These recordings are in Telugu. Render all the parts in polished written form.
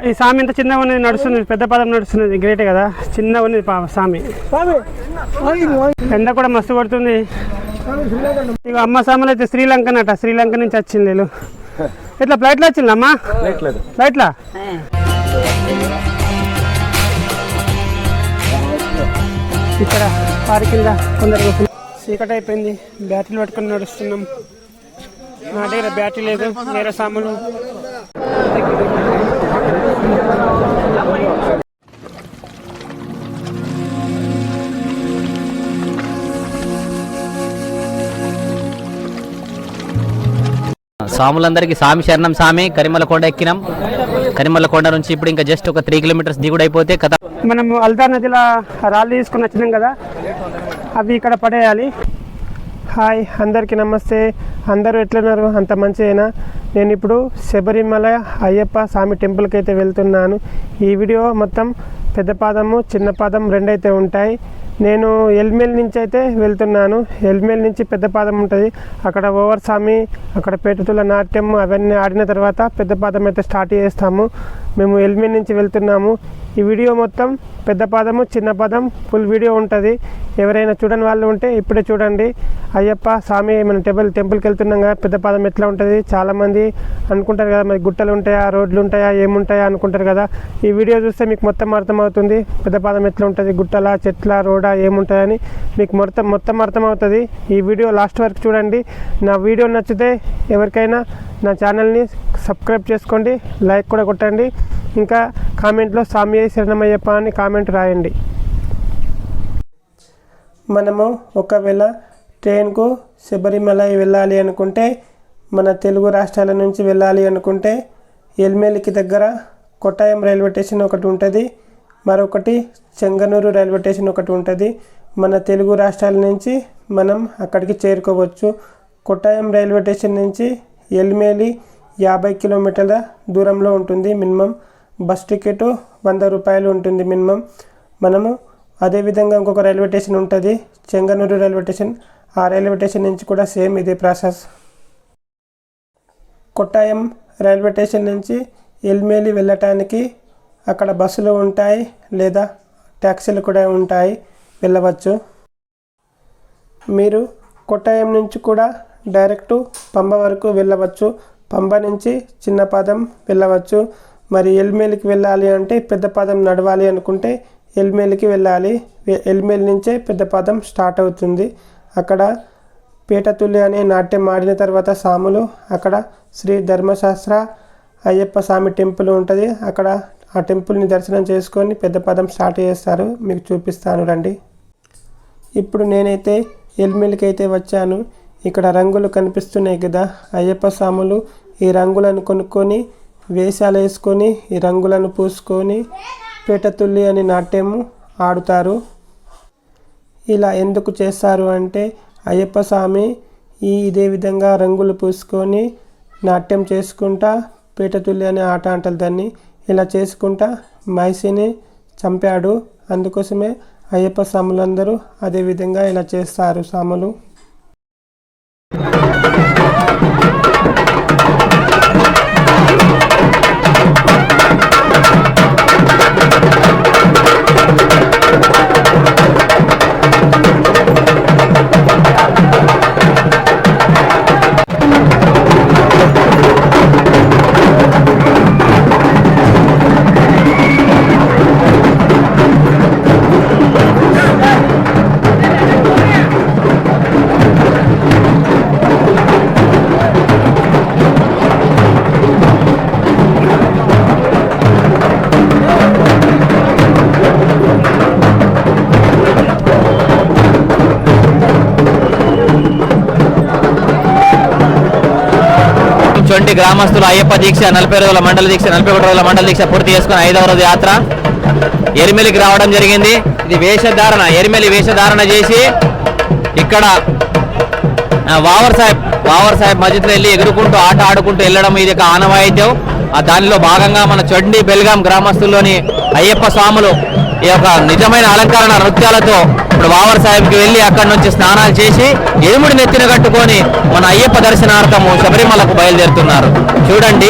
ఈ సామి ఇంత చిన్నగా ఉన్నది నడుస్తుంది, పెద్ద పదం నడుస్తున్నది, గ్రేటే కదా. చిన్నగా ఉన్నది సామి. ఎండ కూడా మస్తు పడుతుంది. ఇక అమ్మ సాములు అయితే శ్రీలంక నట, శ్రీలంక నుంచి వచ్చింది వీళ్ళు. ఇట్లా ఫ్లైట్లో వచ్చింది అమ్మా, ఫ్లైట్లా. ఇక్కడ పార్కింగ్ కొందరు చీకటి అయిపోయింది, బ్యాటరీలు పట్టుకొని నడుస్తున్నాం. నా దగ్గర బ్యాటరీ లేదు, వేరే సాములు. స్వాములందరికీ స్వామి శరణం. స్వామి కరిమలకొండ ఎక్కినాం. కరిమలకొండ నుంచి ఇప్పుడు ఇంకా జస్ట్ ఒక 3 కిలోమీటర్స్ దిగుడు అయిపోతే కథ. మనము అల్దా నదిలో రాళ్ళు తీసుకుని వచ్చినాం కదా, అవి ఇక్కడ పడేయాలి. హాయ్ అందరికీ నమస్తే. అందరూ ఎట్లున్నారు? అంత మంచిదేనా? నేను ఇప్పుడు శబరిమల అయ్యప్ప స్వామి టెంపుల్కి అయితే వెళ్తున్నాను. ఈ వీడియో మొత్తం పెద్ద పాదము చిన్న పాదం రెండైతే ఉంటాయి. నేను ఎల్మేల్ నుంచి అయితే వెళ్తున్నాను. ఎల్మేల్ నుంచి పెద్ద పాదం ఉంటుంది. అక్కడ ఓవర్ స్వామి, అక్కడ పేటతుల నాట్యం అవన్నీ ఆడిన తర్వాత పెద్ద పాదం అయితే స్టార్ట్ చేస్తాము. మేము ఎల్మేల్ నుంచి వెళ్తున్నాము. ఈ వీడియో మొత్తం పెద్ద పాదము చిన్న పాదం ఫుల్ వీడియో ఉంటుంది. ఎవరైనా చూడని వాళ్ళు ఉంటే ఇప్పుడే చూడండి. అయ్యప్ప స్వామి మన టెంపుల్కి వెళ్తున్నాం కదా, పెద్ద పాదం ఎట్లా ఉంటుంది. చాలామంది అనుకుంటారు కదా, మరి గుట్టలు ఉంటాయా, రోడ్లు ఉంటాయా, ఏముంటాయా అనుకుంటారు కదా. ఈ వీడియో చూస్తే మీకు మొత్తం అర్థమవుతుంది. పెద్ద పాదం ఎట్లా ఉంటుంది, గుట్టల, చెట్ల, రోడ్డా ఏముంటుందని మీకు మొత్తం అర్థమవుతుంది. ఈ వీడియో లాస్ట్ వరకు చూడండి. నా వీడియో నచ్చితే ఎవరికైనా నా ఛానల్ని సబ్స్క్రైబ్ చేసుకోండి, లైక్ కూడా కొట్టండి. ఇంకా కామెంట్లో స్వామి శరణమయ్యప్ప అని కామెంట్ రాయండి. మనము ఒకవేళ ట్రైన్కు శబరిమల వెళ్ళాలి అనుకుంటే, మన తెలుగు రాష్ట్రాల నుంచి వెళ్ళాలి అనుకుంటే ఎల్మేలికి దగ్గర కొట్టాయం రైల్వే స్టేషన్ ఒకటి ఉంటుంది, మరొకటి చెంగనూరు రైల్వే స్టేషన్ ఒకటి ఉంటుంది. మన తెలుగు రాష్ట్రాల నుంచి మనం అక్కడికి చేరుకోవచ్చు. కొట్టాయం రైల్వే స్టేషన్ నుంచి ఎల్మేలి 50 కిలోమీటర్ల దూరంలో ఉంటుంది. మినిమం బస్ టికెట్ 100 రూపాయలు ఉంటుంది మినిమం. మనము అదేవిధంగా ఇంకొక రైల్వే స్టేషన్ ఉంటుంది, చెంగనూరు రైల్వే స్టేషన్. ఆ రైల్వే స్టేషన్ నుంచి కూడా సేమ్ ఇదే ప్రాసెస్. కొట్టాయం రైల్వే స్టేషన్ నుంచి ఎల్మేలి వెళ్ళటానికి అక్కడ బస్సులు ఉంటాయి, లేదా ట్యాక్సీలు కూడా ఉంటాయి, వెళ్ళవచ్చు. మీరు కొట్టాయం నుంచి కూడా డైరెక్ట్ పంబ వరకు వెళ్ళవచ్చు. పంబ నుంచి చిన్న పాదం వెళ్ళవచ్చు. మరి ఎల్మేలికి వెళ్ళాలి అంటే పెద్ద పాదం నడవాలి అనుకుంటే ఎల్మేలికి వెళ్ళాలి. ఎల్మేలి నుంచే పెద్ద పాదం స్టార్ట్ అవుతుంది. అక్కడ పేటతుల్లి అనే నాట్యం ఆడిన తర్వాత సాములు అక్కడ శ్రీ ధర్మశాస్త్ర అయ్యప్ప స్వామి టెంపుల్ ఉంటుంది. అక్కడ ఆ టెంపుల్ని దర్శనం చేసుకొని పెద్ద పదం స్టార్ట్ చేస్తారు. మీకు చూపిస్తాను రండి. ఇప్పుడు నేనైతే ఎల్మేలికి అయితే వచ్చాను. ఇక్కడ రంగులు కనిపిస్తున్నాయి కదా, అయ్యప్ప స్వాములు ఈ రంగులను కొనుక్కొని వేషాలు వేసుకొని ఈ రంగులను పూసుకొని పేటతుల్లి అని నాట్యము ఆడుతారు. ఇలా ఎందుకు చేస్తారు అంటే అయ్యప్ప స్వామి ఇదే విధంగా రంగులు పూసుకొని నాట్యం చేసుకుంటా పేటతుల్లి అనే ఆట అంటారు దాన్ని. ఇలా చేసుకుంటా మైసిని చంపాడు. అందుకోసమే అయ్యప్ప స్వాములందరూ అదేవిధంగా ఇలా చేస్తారు స్వాములు. చొంటి గ్రామస్తులు అయ్యప్ప దీక్ష 40 రోజుల మండల దీక్ష 41 రోజుల మండల దీక్ష పూర్తి చేసుకుని 5వ రోజు యాత్ర ఎరిమెలికి రావడం జరిగింది. ఇది వేషధారణ, ఎరిమెలి వేషధారణ చేసి ఇక్కడ వావర్ సాహెబ్ మస్జిద్లో వెళ్ళి ఎగురుకుంటూ ఆట ఆడుకుంటూ వెళ్ళడం ఇది ఒక ఆనవాయిద్యం. దానిలో భాగంగా మన చొండి బెల్గాం గ్రామస్తుల్లోని అయ్యప్ప స్వాములు ఈ యొక్క నిజమైన అలంకరణ నృత్యాలతో ఇప్పుడు వావర్ సాహెబ్కి వెళ్ళి అక్కడి నుంచి స్నానాలు చేసి ఎరుముడి నెత్తిన కట్టుకొని మన అయ్యప్ప దర్శనార్థము శబరిమలకు బయలుదేరుతున్నారు. చూడండి.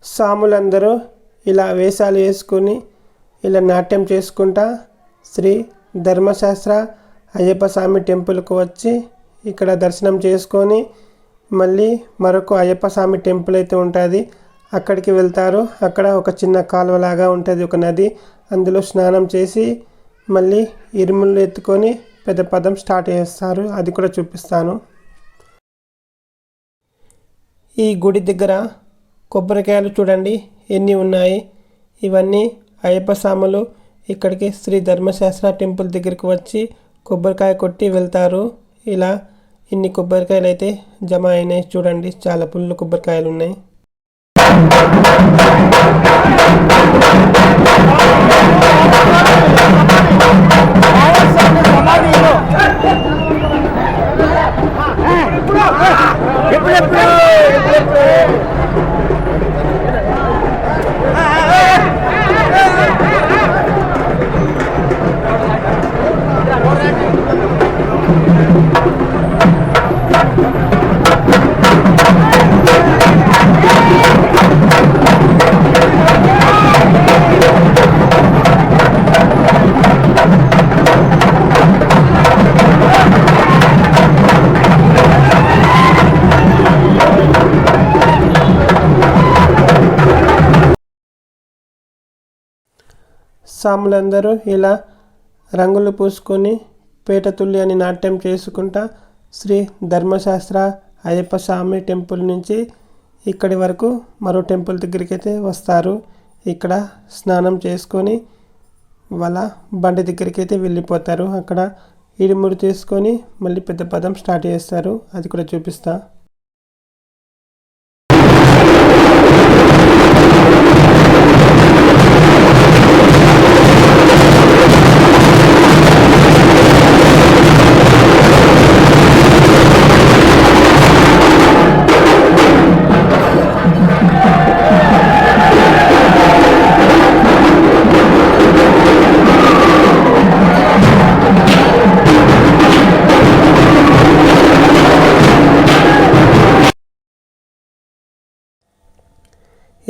సాములందరూ ఇలా వేషాలు వేసుకుని ఇలా నాట్యం చేసుకుంటా శ్రీ ధర్మశాస్త్ర అయ్యప్ప స్వామి టెంపుల్కు వచ్చి ఇక్కడ దర్శనం చేసుకొని మళ్ళీ మరొక అయ్యప్ప స్వామి టెంపుల్ అయితే ఉంటుంది, అక్కడికి వెళ్తారు. అక్కడ ఒక చిన్న కాలువలాగా ఉంటుంది, ఒక నది. అందులో స్నానం చేసి మళ్ళీ ఇరుములు ఎత్తుకొని పెద్ద పదం స్టార్ట్ చేస్తారు. అది కూడా చూపిస్తాను. ఈ గుడి దగ్గర కొబ్బరికాయలు చూడండి ఎన్ని ఉన్నాయి. ఇవన్నీ అయ్యప్ప స్వాములు ఇక్కడికి శ్రీ ధర్మశాస్త్ర టెంపుల్ దగ్గరికి వచ్చి కొబ్బరికాయ కొట్టి వెళ్తారు. ఇలా ఇన్ని కొబ్బరికాయలు అయితే జమ అయినాయి చూడండి, చాలా పుల్లు కొబ్బరికాయలు ఉన్నాయి. సాములందరూ ఇలా రంగులు పూసుకొని పేటతుల్లి అని నాట్యం చేసుకుంటా శ్రీ ధర్మశాస్త్ర అయ్యప్ప స్వామి టెంపుల్ నుంచి ఇక్కడి వరకు మరో టెంపుల్ దగ్గరికి అయితే వస్తారు. ఇక్కడ స్నానం చేసుకొని వాళ్ళ బండి దగ్గరికి అయితే వెళ్ళిపోతారు. అక్కడ ఇరుముడు తీసుకొని మళ్ళీ పెద్ద పదం స్టార్ట్ చేస్తారు. అది కూడా చూపిస్తా.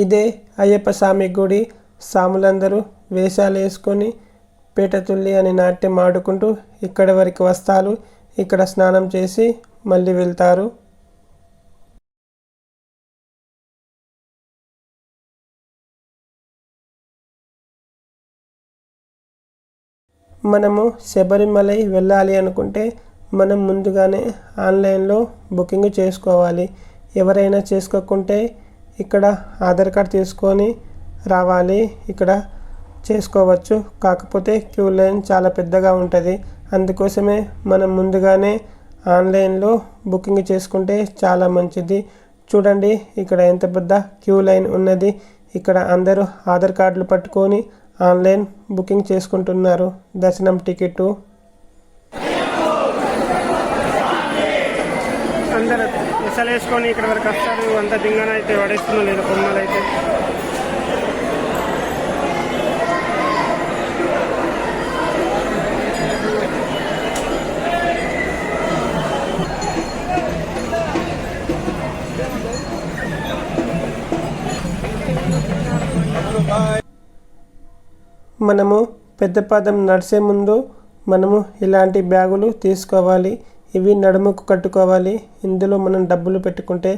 ఇదే అయ్యప్ప స్వామి గుడి. సాములందరూ వేషాలు వేసుకొని పేటతుల్లి అని నాట్యం ఆడుకుంటూ ఇక్కడి వరకు వస్తారు. ఇక్కడ స్నానం చేసి మళ్ళీ వెళ్తారు. మనము శబరిమలై వెళ్ళాలి అనుకుంటే మనం ముందుగానే ఆన్లైన్లో బుకింగ్ చేసుకోవాలి. ఎవరైనా చేసుకోకుంటే ఇక్కడ ఆధార్ కార్డ్ తీసుకొని రావాలి. ఇక్కడ చేసుకోవచ్చు, కాకపోతే క్యూ లైన్ చాలా పెద్దగా ఉంటుంది. అందుకోసమే మనం ముందుగానే ఆన్లైన్లో బుకింగ్ చేసుకుంటే చాలా మంచిది. చూడండి ఇక్కడ ఎంత పెద్ద క్యూ లైన్ ఉన్నది. ఇక్కడ అందరూ ఆధార్ కార్డులు పట్టుకొని ఆన్లైన్ బుకింగ్ చేసుకుంటున్నారు దర్శనం టికెట్. అందరూ విసలు వేసుకొని ఇక్కడ వరకు వస్తారు. అంత దింగన అయితే పడేస్తున్నా లేదు కొమ్మలు అయితే. మనము పెద్ద పాదం నడిచే ముందు మనము ఇలాంటి బ్యాగులు తీసుకోవాలి. ఇవి నడుముకు కట్టుకోవాలి. ఇందులో మనం డబ్బులు పెట్టుకుంటే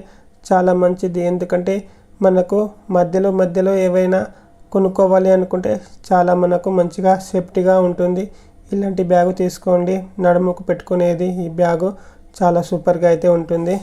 చాలా మంచిది. ఎందుకంటే మనకు మధ్యలో ఏవైనా కొనుక్కోవాలి అనుకుంటే చాలా మనకు మంచిగా సేఫ్టీగా ఉంటుంది. ఇలాంటి బ్యాగు తీసుకోండి, నడుముకు పెట్టుకునేది. ఈ బ్యాగు చాలా సూపర్గా అయితే ఉంటుంది.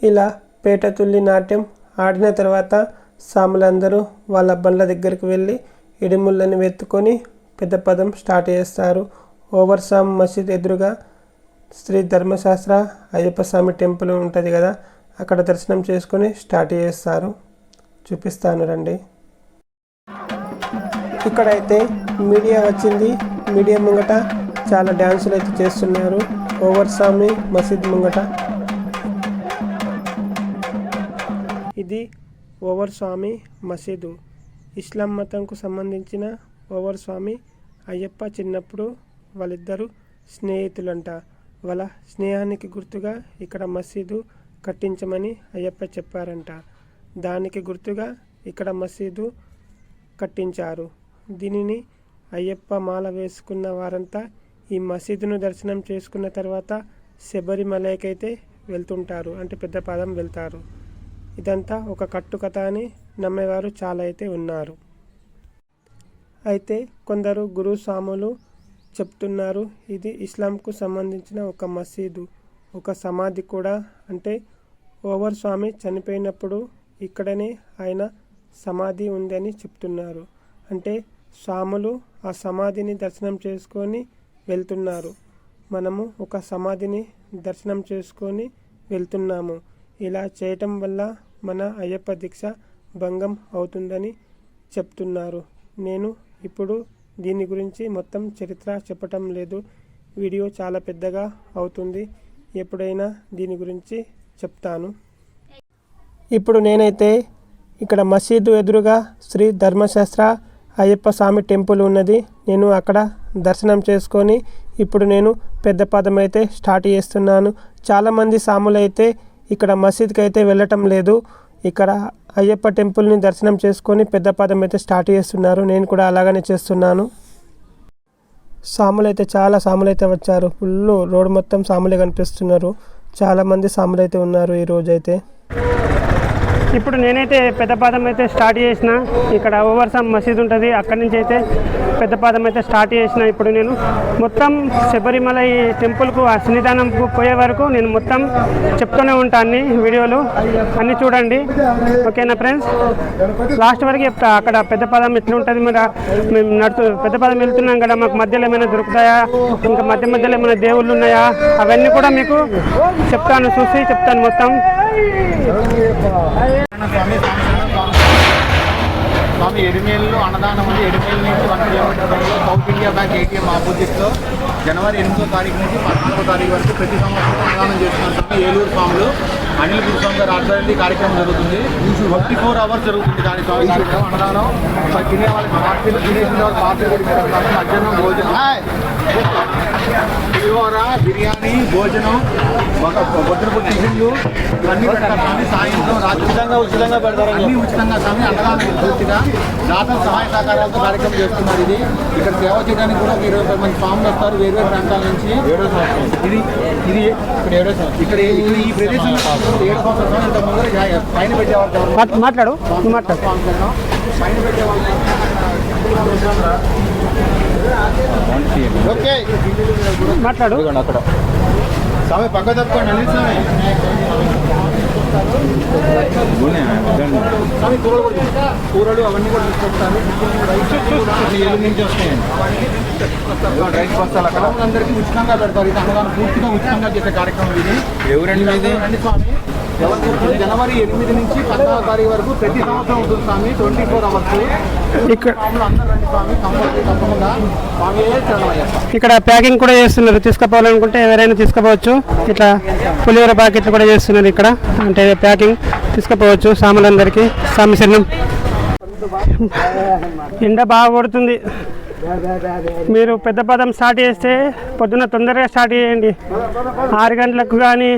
ఇలా పేటతుల్లి నాట్యం ఆడిన తర్వాత సాములందరూ వాళ్ళ బండ్ల దగ్గరికి వెళ్ళి ఇడిముళ్ళని వెతుకొని పెద్ద పదం స్టార్ట్ చేస్తారు. ఓవర్సామ్ మసీద్ ఎదురుగా శ్రీ ధర్మశాస్త్ర అయ్యప్ప స్వామి టెంపుల్ ఉంటుంది కదా, అక్కడ దర్శనం చేసుకొని స్టార్ట్ చేస్తారు. చూపిస్తాను రండి. ఇక్కడైతే మీడియా వచ్చింది. మీడియా ముంగట చాలా డ్యాన్సులు అయితే చేస్తున్నారు ఓవర్సామి మసీద్ ముంగట. ఇది ఓవర్స్వామి మసీదు. ఇస్లాం మతంకు సంబంధించిన ఓవర్స్వామి అయ్యప్ప చిన్నప్పుడు వాళ్ళిద్దరూ స్నేహితులంట. వాళ్ళ స్నేహానికి గుర్తుగా ఇక్కడ మసీదు కట్టించమని అయ్యప్ప చెప్పారంట. దానికి గుర్తుగా ఇక్కడ మసీదు కట్టించారు. దీనిని అయ్యప్ప మాల వేసుకున్న వారంతా ఈ మసీదును దర్శనం చేసుకున్న తర్వాత శబరిమలకైతే వెళ్తుంటారు, అంటే పెద్ద పాదం వెళ్తారు. ఇదంతా ఒక కట్టుకథ అని నమ్మేవారు చాలా అయితే ఉన్నారు. అయితే కొందరు గురుస్వాములు చెప్తున్నారు ఇది ఇస్లాంకు సంబంధించిన ఒక మసీదు, ఒక సమాధి కూడా. అంటే ఓవర్ స్వామి చనిపోయినప్పుడు ఇక్కడనే ఆయన సమాధి ఉందని చెప్తున్నారు. అంటే స్వాములు ఆ సమాధిని దర్శనం చేసుకొని వెళ్తున్నారు. మనము ఒక సమాధిని దర్శనం చేసుకొని వెళ్తున్నాము. ఇలా చేయటం వల్ల మన అయ్యప్ప దీక్ష భంగం అవుతుందని చెప్తున్నారు. నేను ఇప్పుడు దీని గురించి మొత్తం చరిత్ర చెప్పటం లేదు, వీడియో చాలా పెద్దగా అవుతుంది. ఎప్పుడైనా దీని గురించి చెప్తాను. ఇప్పుడు నేనైతే ఇక్కడ మసీదు ఎదురుగా శ్రీ ధర్మశాస్త్ర అయ్యప్ప స్వామి టెంపుల్ ఉన్నది. నేను అక్కడ దర్శనం చేసుకొని ఇప్పుడు నేను పెద్ద పాదం అయితే స్టార్ట్ చేస్తున్నాను. చాలామంది స్వాములు అయితే ఇక్కడ మసీద్కి అయితే వెళ్ళటం లేదు. ఇక్కడ అయ్యప్ప టెంపుల్ని దర్శనం చేసుకొని పెద్ద పాదం అయితే స్టార్ట్ చేస్తున్నారు. నేను కూడా అలాగనే చేస్తున్నాను. స్వాములు అయితే చాలా స్వాములు అయితే వచ్చారు. ఫుల్ రోడ్ మొత్తం స్వాములే కనిపిస్తున్నారు. చాలామంది స్వాములు అయితే ఉన్నారు ఈరోజు అయితే. ఇప్పుడు నేనైతే పెద్ద పాదం అయితే స్టార్ట్ చేసిన. ఇక్కడ ఓవర్సామ్ మసీద్ ఉంటుంది, అక్కడి నుంచి అయితే పెద్ద పాదం అయితే స్టార్ట్ చేసిన. ఇప్పుడు నేను మొత్తం శబరిమల ఈ టెంపుల్కు ఆ సన్నిధానంకు పోయే వరకు నేను మొత్తం చెప్తూనే ఉంటాను. అన్ని వీడియోలు అన్నీ చూడండి, ఓకేనా ఫ్రెండ్స్? లాస్ట్ వరకు చెప్తా. అక్కడ పెద్ద పాదం ఎట్లా ఉంటుంది, మరి మేము పెద్ద పాదం వెళ్తున్నాం కదా, మాకు మధ్యలో ఏమైనా దొరుకుతాయా, ఇంకా మధ్యలో ఏమైనా దేవుళ్ళు ఉన్నాయా, అవన్నీ కూడా మీకు చెప్తాను, చూసి చెప్తాను మొత్తం. స్వామి ఎడిమేలు అన్నదానం ఉంది. ఎడిమేలు నుంచి 1 కిలోమీటర్ దూరంలో సౌత్ ఇండియా బ్యాంక్ ATM ఆపోజిట్లో జనవరి 8వ తారీఖు నుంచి 14వ తారీఖు వరకు ప్రతి సంవత్సరం అన్నదానం చేస్తున్న స్వామి ఏలూరు స్వాములు అనిల్ గురుస్వామి గారు ఆధ్వర్యంలో కార్యక్రమం జరుగుతుంది. 24 hours జరుగుతుంది. దాని అన్నదానం తినే వాళ్ళకి పార్టీలు, తినేసిన వాళ్ళు పార్టీలు మధ్యాహ్నం భోజనం, పులిహోర, బిర్యానీ, భోజనం, భద్రపు టిఫిన్లు ఇవన్నీ పెడతారు స్వామి. సాయంత్రం రాత్రి ఉచితంగా పెడతారు. అన్ని ఉచితంగా స్వామి. అన్నదానం పూర్తిగా దాతల సహాయ సహకారాలతో కార్యక్రమం చేస్తున్నారు. ఇది ఇక్కడ సేవ చేయడానికి కూడా 20 మంది స్వాములు వస్తారు వేరు వేరు ప్రాంతాల నుంచి. ఇది ఇక్కడ ఈ ప్రదేశంలో 7 సంవత్సరాలు ఇంత ముందు పైన పెట్టేవాళ్ళు మాట్లాడు పైన పెట్టేవాళ్ళు. ఓకే మాట్లాడు. అక్కడ స్వామి పక్క తప్పుకోండి అనిల్ స్వామి. స్వామి కూరలు అవన్నీ కూడా తీసుకొస్తారు. ఏలూరు నుంచి వస్తాయండి. రైస్ బస్తాలు అక్కడ అందరికీ ఉచితంగా పెడతారు. ఇది అన్నదానం పూర్తిగా ఉచితంగా చేసే కార్యక్రమం ఇది. ఎవరండి రండి స్వామి. జనవరి 8 నుంచి 14వ తారీఖు వరకు ప్రతి సంవత్సరం ఉంటుంది స్వామి. 24 hours ఇక్కడ అందరూ రండి స్వామి. కంపల్సరీ తప్పకుండా స్వామి చదవయ్యప్ప. ఇక్కడ ప్యాకింగ్ కూడా చేస్తున్నారు. తీసుకుపోవాలనుకుంటే ఎవరైనా తీసుకుపోవచ్చు. ఇట్లా పులిహోర ప్యాకెట్లు కూడా చేస్తున్నారు ఇక్కడ, అంటే ప్యాకింగ్ తీసుకుపోవచ్చు సాములందరికీ. స్వామి శరణం. ఎండ బాగా కొడుతుంది. మీరు పెద్ద పదం స్టార్ట్ చేస్తే పొద్దున్న తొందరగా స్టార్ట్ చేయండి. 6 గంటలకు కానీ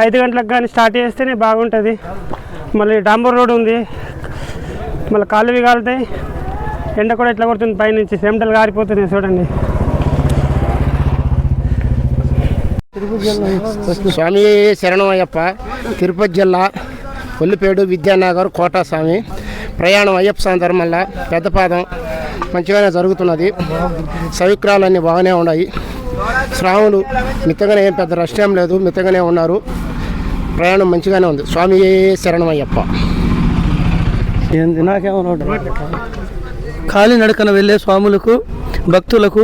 5 గంటలకు కానీ స్టార్ట్ చేస్తేనే బాగుంటుంది. మళ్ళీ డాంబర్ రోడ్ ఉంది, మళ్ళీ కాలువి కాలుతాయి. ఎండ కూడా ఇట్లా కొడుతుంది, పైనుంచి చెమటలు గారిపోతున్నాయి చూడండి. స్వామి శరణమయ్యప్ప. తిరుపతి జిల్లా కొల్లిపేడు విద్యానగర్ కోట స్వామి. ప్రయాణం అయ్యప్ప స్వామి ధర్మల్ల పెద్దపాదం మంచిగానే జరుగుతున్నది. సౌకర్యాలన్నీ బాగానే ఉన్నాయి. శ్రావణులు మితంగానే, ఏం పెద్ద రష్ ఏం లేదు, మితంగానే ఉన్నారు. ప్రయాణం మంచిగానే ఉంది. స్వామి శరణమయ్యప్ప. నాకేమన్నా కాలినడకన వెళ్ళే స్వాములకు భక్తులకు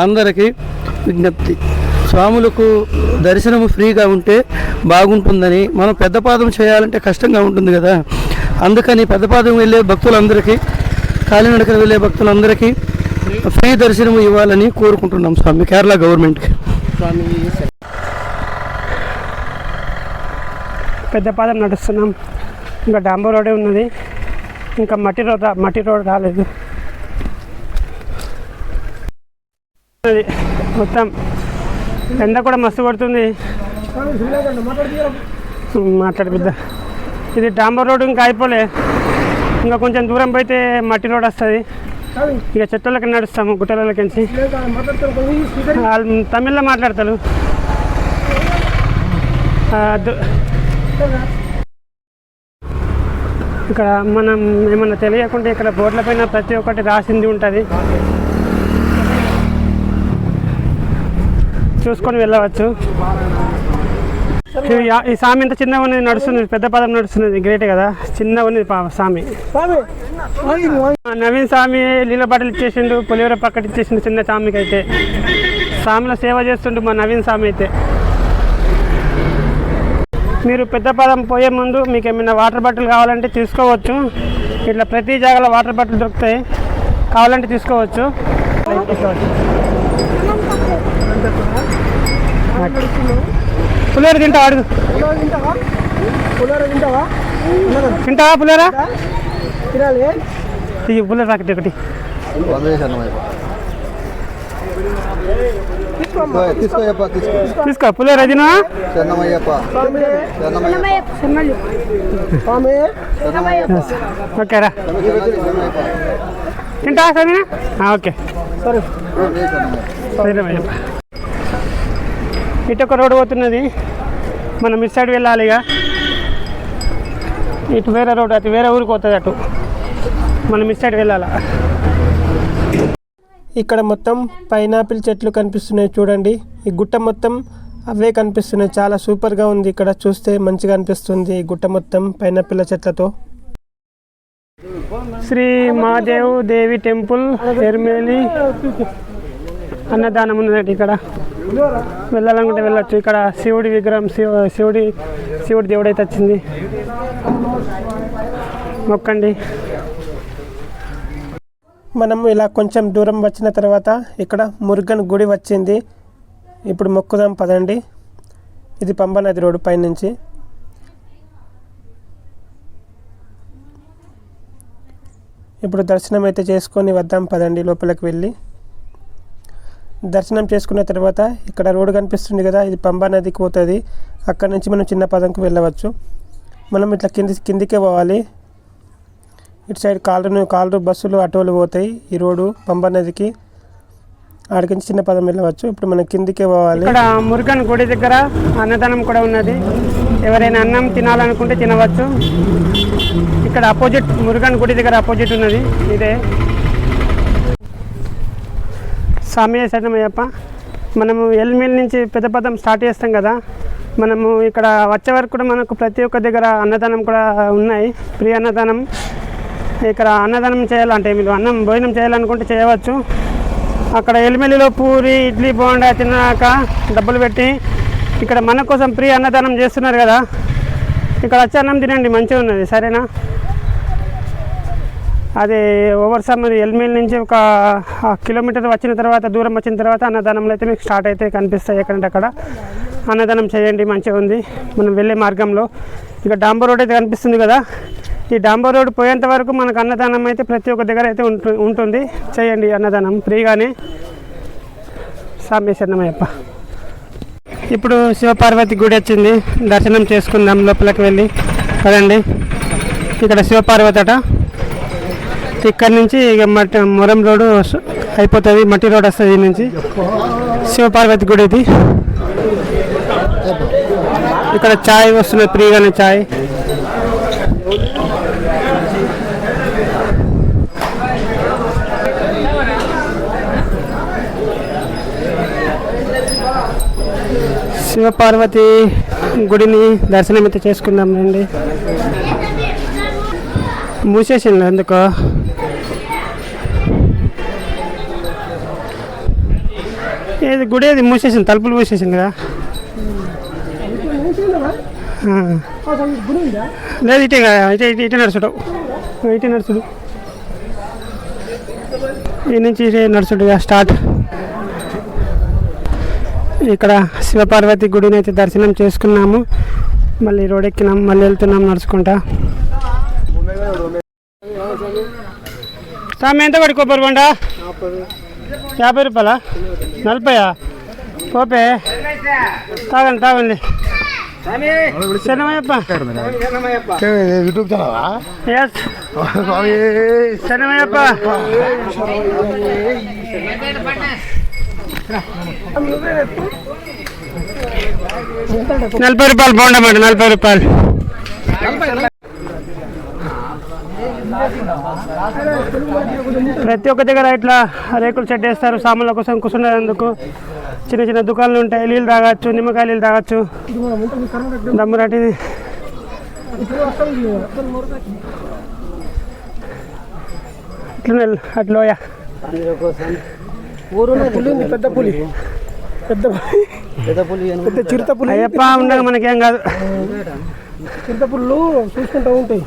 అందరికీ విజ్ఞప్తి. స్వాములకు దర్శనము ఫ్రీగా ఉంటే బాగుంటుందని, మనం పెద్దపాదం చేయాలంటే కష్టంగా ఉంటుంది కదా, అందుకని పెద్దపాదం వెళ్ళే భక్తులందరికీ, కాలినడకన వెళ్ళే భక్తులందరికీ ఫ్రీ దర్శనం ఇవ్వాలని కోరుకుంటున్నాం స్వామి, కేరళ గవర్నమెంట్కి. పెద్దపాదం నడుస్తున్నాం. ఇంకా డాంబర్ రోడే ఉన్నది, ఇంకా మట్టి రోడ్ రాలేదు. అది మొత్తం ఎండ కూడా మస్తు కొడుతుంది. మాట్లాడి బిడ్డ, ఇది డాంబర్ రోడ్ ఇంకా అయిపోలే, ఇంకా కొంచెం దూరం పోయితే మట్టి రోడ్ వస్తుంది. ఇక చెట్లకి నడుస్తాము, గుట్టలకి. వాళ్ళు తమిళ్లో మాట్లాడతారు. ఇక్కడ మనం ఏమన్నా తెలియకుండా ఇక్కడ బోర్డుల పైన ప్రతి ఒక్కటి రాసింది ఉంటుంది, చూసుకొని వెళ్ళవచ్చు. ఈ సామి ఇంత చిన్నగా ఉన్నది నడుస్తుంది, పెద్ద పదం నడుస్తున్నది, గ్రేట్ కదా. చిన్నగా ఉన్నది సామి. నవీన్ స్వామి లీల బాటలు ఇచ్చేసిండు, పులిహోర పక్కటి ఇచ్చేసిండు చిన్న సామికి. అయితే సామిలో సేవ చేస్తుండు మా నవీన్ స్వామి. అయితే మీరు పెద్ద పదం పోయే ముందు మీకు ఏమైనా వాటర్ బాటిల్ కావాలంటే తీసుకోవచ్చు. ఇట్లా ప్రతి జాగాలో వాటర్ బాటిల్ దొరుకుతాయి, కావాలంటే తీసుకోవచ్చు. పులిహోర తింటావా? అడుగు. తింటావా పులిహోర? ఇది పులిహోర ప్యాకెట్ ఒకటి తీసుకో. పులిహోర తినా? ఓకేరా, తింటావా సరేనా? ఓకే సరే. ఇటు ఒక రోడ్డు పోతున్నది, మనం ఇటు సైడ్ వెళ్ళాలి. ఇక ఇటు వేరే రోడ్డు, అటు వేరే ఊరికి పోతుంది. అటు మనం ఇటు సైడ్ వెళ్ళాలా. ఇక్కడ మొత్తం పైనాపిల్ చెట్లు కనిపిస్తున్నాయి చూడండి. ఈ గుట్ట మొత్తం అవే కనిపిస్తున్నాయి. చాలా సూపర్గా ఉంది. ఇక్కడ చూస్తే మంచిగా అనిపిస్తుంది ఈ గుట్ట మొత్తం పైనాపిల్ చెట్లతో. శ్రీ మహాదేవ్ దేవి టెంపుల్ ఎర్మేలి అన్నదానం ఉన్నది. ఇక్కడ వెళ్ళాలనుకుంటే వెళ్ళొచ్చు. ఇక్కడ శివుడి విగ్రహం, శివుడి దేవుడు అయితే వచ్చింది, మొక్కండి. మనం ఇలా కొంచెం దూరం వచ్చిన తర్వాత ఇక్కడ మురుగన్ గుడి వచ్చింది. ఇప్పుడు మొక్కుదాం పదండి. ఇది పంబా నది రోడ్డు పైనుంచి. ఇప్పుడు దర్శనం అయితే చేసుకొని వద్దాం పదండి. లోపలికి వెళ్ళి దర్శనం చేసుకున్న తర్వాత ఇక్కడ రోడ్డు కనిపిస్తుంది కదా, ఇది పంబా నదికి పోతుంది. అక్కడ నుంచి మనం చిన్న పదంకి వెళ్ళవచ్చు. మనం ఇట్లా కిందికే పోవాలి. ఇటు సైడ్ కాళ్ళు బస్సులు ఆటోలు పోతాయి. ఈ రోడ్డు పంబా నదికి, ఆడికి నుంచి చిన్న పదం వెళ్ళవచ్చు. ఇప్పుడు మనం కిందికే పోవాలి. ఇక్కడ మురుగన్ గుడి దగ్గర అన్నదానం కూడా ఉన్నది. ఎవరైనా అన్నం తినాలనుకుంటే తినవచ్చు. ఇక్కడ అపోజిట్, మురుగన్ గుడి దగ్గర అపోజిట్ ఉన్నది ఇదే. స్వామి శరణమయ్యప్ప. మనము ఎల్మేల్ నుంచి పెద్దపదం స్టార్ట్ చేస్తాం కదా, మనము ఇక్కడ వచ్చే వరకు కూడా మనకు ప్రతి ఒక్క దగ్గర అన్నదానం కూడా ఉన్నాయి, ఫ్రీ అన్నదానం. ఇక్కడ అన్నదానం చేయాలంటే మీరు భోజనం చేయాలనుకుంటే చేయవచ్చు. అక్కడ ఎల్మెల్లిలో పూరి, ఇడ్లీ, బోండా తిన్నాక డబ్బులు పెట్టి ఇక్కడ మన కోసం ఫ్రీ అన్నదానం చేస్తున్నారు కదా, ఇక్కడ వచ్చి అన్నం తినండి, మంచిగా ఉన్నది. సరేనా? అది ఓవర్ సమ్మర్ ఎల్మేల్ నుంచి ఒక కిలోమీటర్ వచ్చిన తర్వాత, దూరం వచ్చిన తర్వాత అన్నదానంలో అయితే మీకు స్టార్ట్ అయితే కనిపిస్తాయి. ఎక్కడంటే అక్కడ అన్నదానం చేయండి, మంచిగా ఉంది. మనం వెళ్ళే మార్గంలో ఇక డాంబర్ రోడ్ అయితే కనిపిస్తుంది కదా, ఈ డాంబర్ రోడ్ పోయేంత వరకు మనకు అన్నదానం అయితే ప్రతి ఒక్క దగ్గర అయితే ఉంటుంది. చేయండి అన్నదానం ఫ్రీగానే. స్వామి శరణమయ్యప్ప. ఇప్పుడు శివపార్వతి గుడి వచ్చింది, దర్శనం చేసుకుందాం లోపలికి వెళ్ళి. కదండి, ఇక్కడ శివపార్వతి అట. ఇక్కడ నుంచి ఇక మొరం రోడ్డు అయిపోతుంది, మట్టి రోడ్ వస్తుంది. ఈ నుంచి శివపార్వతి గుడి ఇది. ఇక్కడ చాయ్ వస్తుంది ఫ్రీగానే, చాయ్. శివపార్వతి గుడిని దర్శనం అయితే చేసుకుందాం రండి. మూసేసింది ఎందుకో. ఏది గుడి ఏది మూసేసింది, తలుపులు మూసేసింది కదా. లేదు ఇటే కదా, ఇటే నడుచుడు, ఇటే నడుచుడు, ఈ నుంచి ఇటే నడుచుడుగా స్టార్ట్. ఇక్కడ శివపార్వతి గుడిని అయితే దర్శనం చేసుకున్నాము. మళ్ళీ రోడ్ ఎక్కినాం, మళ్ళీ వెళ్తున్నాం నడుచుకుంటా. స్వామి ఎంత పడి కొబ్బరి బండ? 50 రూపాయలా? 40? పోపే తాగండి తాగండి. శరణమయ్యప్ప. యూట్యూబ్ ఛానలా? ఎస్ శరణమయ్యప్ప. 40 రూపాయలు బోండా మాట, 40 రూపాయలు. ప్రతి ఒక్క దగ్గర ఇట్లా రేకులు సెట్ వేస్తారు సామాన్ల కోసం కూర్చునేందుకు. చిన్న చిన్న దుకాణాలు ఉంటాయి. నీళ్ళు తాగచ్చు, నిమ్మకాయ నీళ్ళు తాగచ్చు, దమ్మురాటి. ఇట్లా అట్లోయ పెద్ద పులి, పెద్ద చిరుత పులి. అయ్యప్ప ఉండగా మనకేం కాదు, చిరుత పుళ్ళు చూసుకుంటూ ఉంటాయి.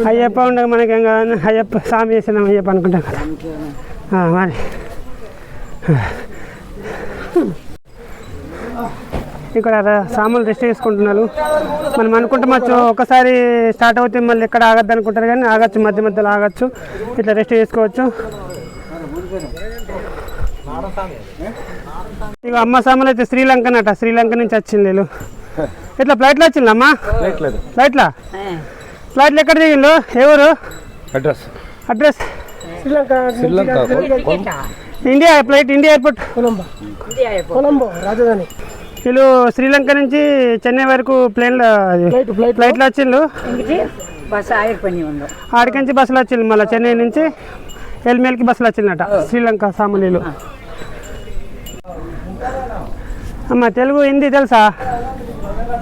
అయ్యప్ప ఉండగా మనకేం కాదు. అయ్యప్ప స్వామి చేసినాం అయ్యప్ప అనుకుంటాం కదా మరి. ఇక్కడ సామాన్లు రెస్ట్ చేసుకుంటున్నారు. మనం అనుకుంటామచ్చు ఒకసారి స్టార్ట్ అవుతే మళ్ళీ ఎక్కడ ఆగద్దు అనుకుంటారు, కానీ ఆగచ్చు, మధ్య మధ్యలో ఆగచ్చు, ఇట్లా రెస్ట్ చేసుకోవచ్చు. ఇక అమ్మ సామాన్లు అయితే శ్రీలంకనట, శ్రీలంక నుంచి వచ్చింది వీళ్ళు. ఇట్లా ఫ్లైట్లో వచ్చింది అమ్మా? ఫ్లైట్లో ఎక్కడ దిగిండు? ఎవరు? Address Sri Lanka, India flight, India airport Colombo రాజధాని. వీళ్ళు శ్రీలంక నుంచి చెన్నై వరకు ఫ్లైట్లో వచ్చిండు. ఆడికించి బస్సులు వచ్చిండు, మళ్ళీ చెన్నై నుంచి ఎల్మేల్కి బస్సులు వచ్చిందట శ్రీలంక సామాన్యులు. అమ్మ తెలుగు హిందీ తెలుసా?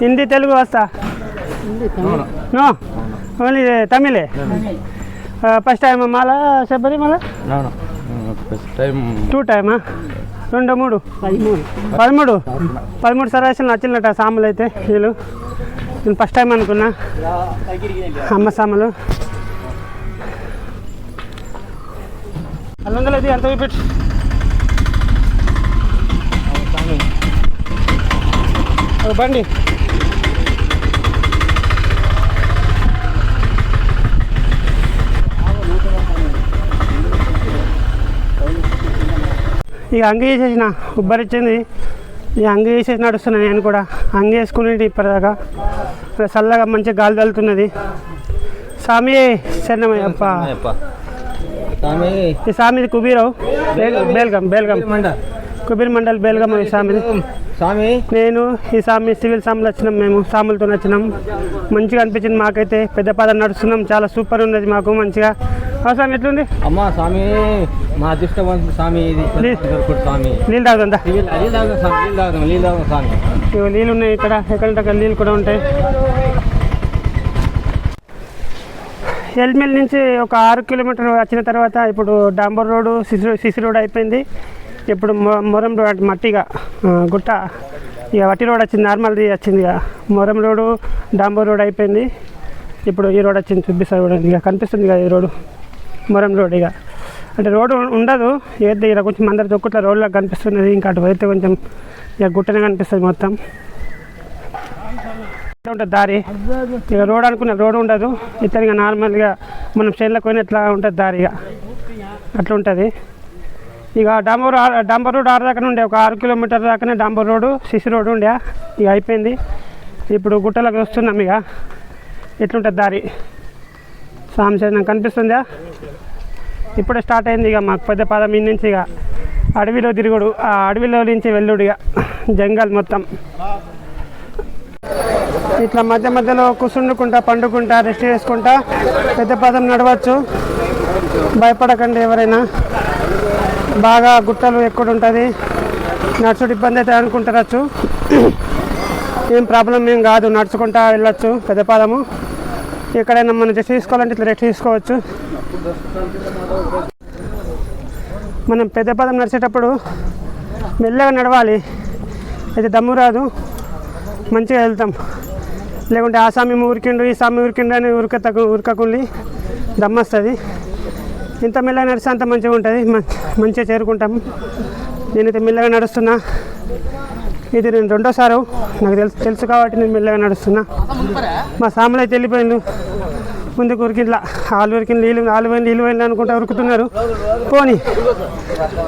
హిందీ తెలుగు వస్తా? నో ఓన్లీ తమిళే. ఫస్ట్ టైమ్ మాలా శబరిమల? 2 టైమా? 2 3 13 సర్వేషన్ వచ్చిందట సాములు అయితే వీళ్ళు. నేను ఫస్ట్ టైం అనుకున్నా అమ్మ సాములు. 100 ఎంత పెట్టు. బండి ఇక అంగి వేసేసిన ఉబ్బరిచ్చింది. ఈ అంగి వేసేసి నడుస్తున్నాను నేను కూడా. అంగి వేసుకునేది ఇప్పటిదాకా చల్లగా మంచిగా గాలి తగులుతున్నది. స్వామి శరణమయ్యప్ప. ఈ స్వామిది కుబీరావు, బేల్గం కుబీర్ మండల్ బేల్గం. ఈ స్వామిది నేను ఈ స్వామి సివిల్ సాములు వచ్చినాం, మేము సాములతో వచ్చినాం. మంచిగా అనిపించింది మాకైతే. పెద్ద పాదం నడుస్తున్నాం, చాలా సూపర్ ఉన్నది మాకు మంచిగా. స్వామి ఎట్లుంది? అమ్మా స్వామి మా అదృష్టం స్వామి. నీళ్ళు తాగుతుందా? నీళ్ళు ఉన్నాయి ఇక్కడ, ఎక్కడంటే నీళ్ళు కూడా ఉంటాయి. ఎల్మెల్ నుంచి ఒక 6 కిలోమీటర్లు వచ్చిన తర్వాత ఇప్పుడు డాంబర్ రోడ్డు, సిసి రోడ్ అయిపోయింది. ఇప్పుడు మొరం రోడ్ మట్టిగా గుట్ట, ఇక వట్టి రోడ్ వచ్చింది, నార్మల్ది వచ్చింది. ఇక మొరం రోడ్డు డాంబర్ రోడ్ అయిపోయింది. ఇప్పుడు ఈ రోడ్ వచ్చింది, చూపిస్తారు రోడ్. ఇక కనిపిస్తుంది కదా ఈ రోడ్డు, మొరం రోడ్. ఇక అంటే రోడ్డు ఉండదు, ఏది ఇక్కడ కొంచెం అందరు దొక్కుట్ల రోడ్లో కనిపిస్తున్నది. ఇంకా అటు అయితే కొంచెం ఇక గుట్టనే కనిపిస్తుంది మొత్తం. ఉంటుంది దారి. ఇక రోడ్ అనుకున్న రోడ్ ఉండదు, ఇతనిగా నార్మల్గా మనం చేనులకు పోయిన ఎట్లా ఉంటుంది దారి, ఇక అట్లా ఉంటుంది. ఇక డాంబర్ రోడ్ 6 దాకా ఉండే, ఒక 6 కిలోమీటర్ దాకానే డాంబర్ రోడ్డు, సిసి రోడ్డు ఉండే. ఇక అయిపోయింది. ఇప్పుడు గుట్టలకు వస్తున్నాం. ఇక ఎట్లుంటుంది దారి సాంశనం కనిపిస్తుందా? ఇప్పుడే స్టార్ట్ అయింది ఇక మాకు పెద్ద పాదం ఈ నుంచి. ఇక అడవిలో తిరుగుడు, ఆ అడవిలో నుంచి వెళ్ళుడు, ఇక జంగల్ మొత్తం. ఇట్లా మధ్య మధ్యలో కూర్చుండుకుంటా, పండుకుంటా, రెస్ట్ చేసుకుంటా పెద్ద పాదం నడవచ్చు. భయపడకండి ఎవరైనా. బాగా గుట్టలు ఎక్కువ ఉంటుంది, నడుచుడు ఇబ్బంది అయితే అనుకుంటారచ్చు. ఏం ప్రాబ్లం ఏం కాదు, నడుచుకుంటా వెళ్ళచ్చు పెద్ద పాదము. ఎక్కడైనా మనం రెస్ట్ తీసుకోవాలంటే ఇట్లా రెస్ట్ తీసుకోవచ్చు. మనం పెద్ద పాదం నడిచేటప్పుడు మెల్లగా నడవాలి, అయితే దమ్ము రాదు, మంచిగా వెళ్తాం. లేకుంటే ఆ స్వామి ఊరికిండు ఈ స్వామి ఊరికిండు అని ఉరకకుండి దమ్మొస్తుంది. ఇంత మెల్లగా నడిస్తే అంత మంచిగా ఉంటుంది, మంచిగా చేరుకుంటాం. నేనైతే మెల్లగా నడుస్తున్నా, ఇది నేను రెండోసారి నాకు తెలుసు కాబట్టి నేను మెల్లగా నడుస్తున్నా. మా సాములు అయితే వెళ్ళిపోయిండు ముందుకు ఉరికింట్లా, వాళ్ళు ఉరికింది నీళ్ళు పోయింది అనుకుంటా ఉరుకుతున్నారు. పోనీ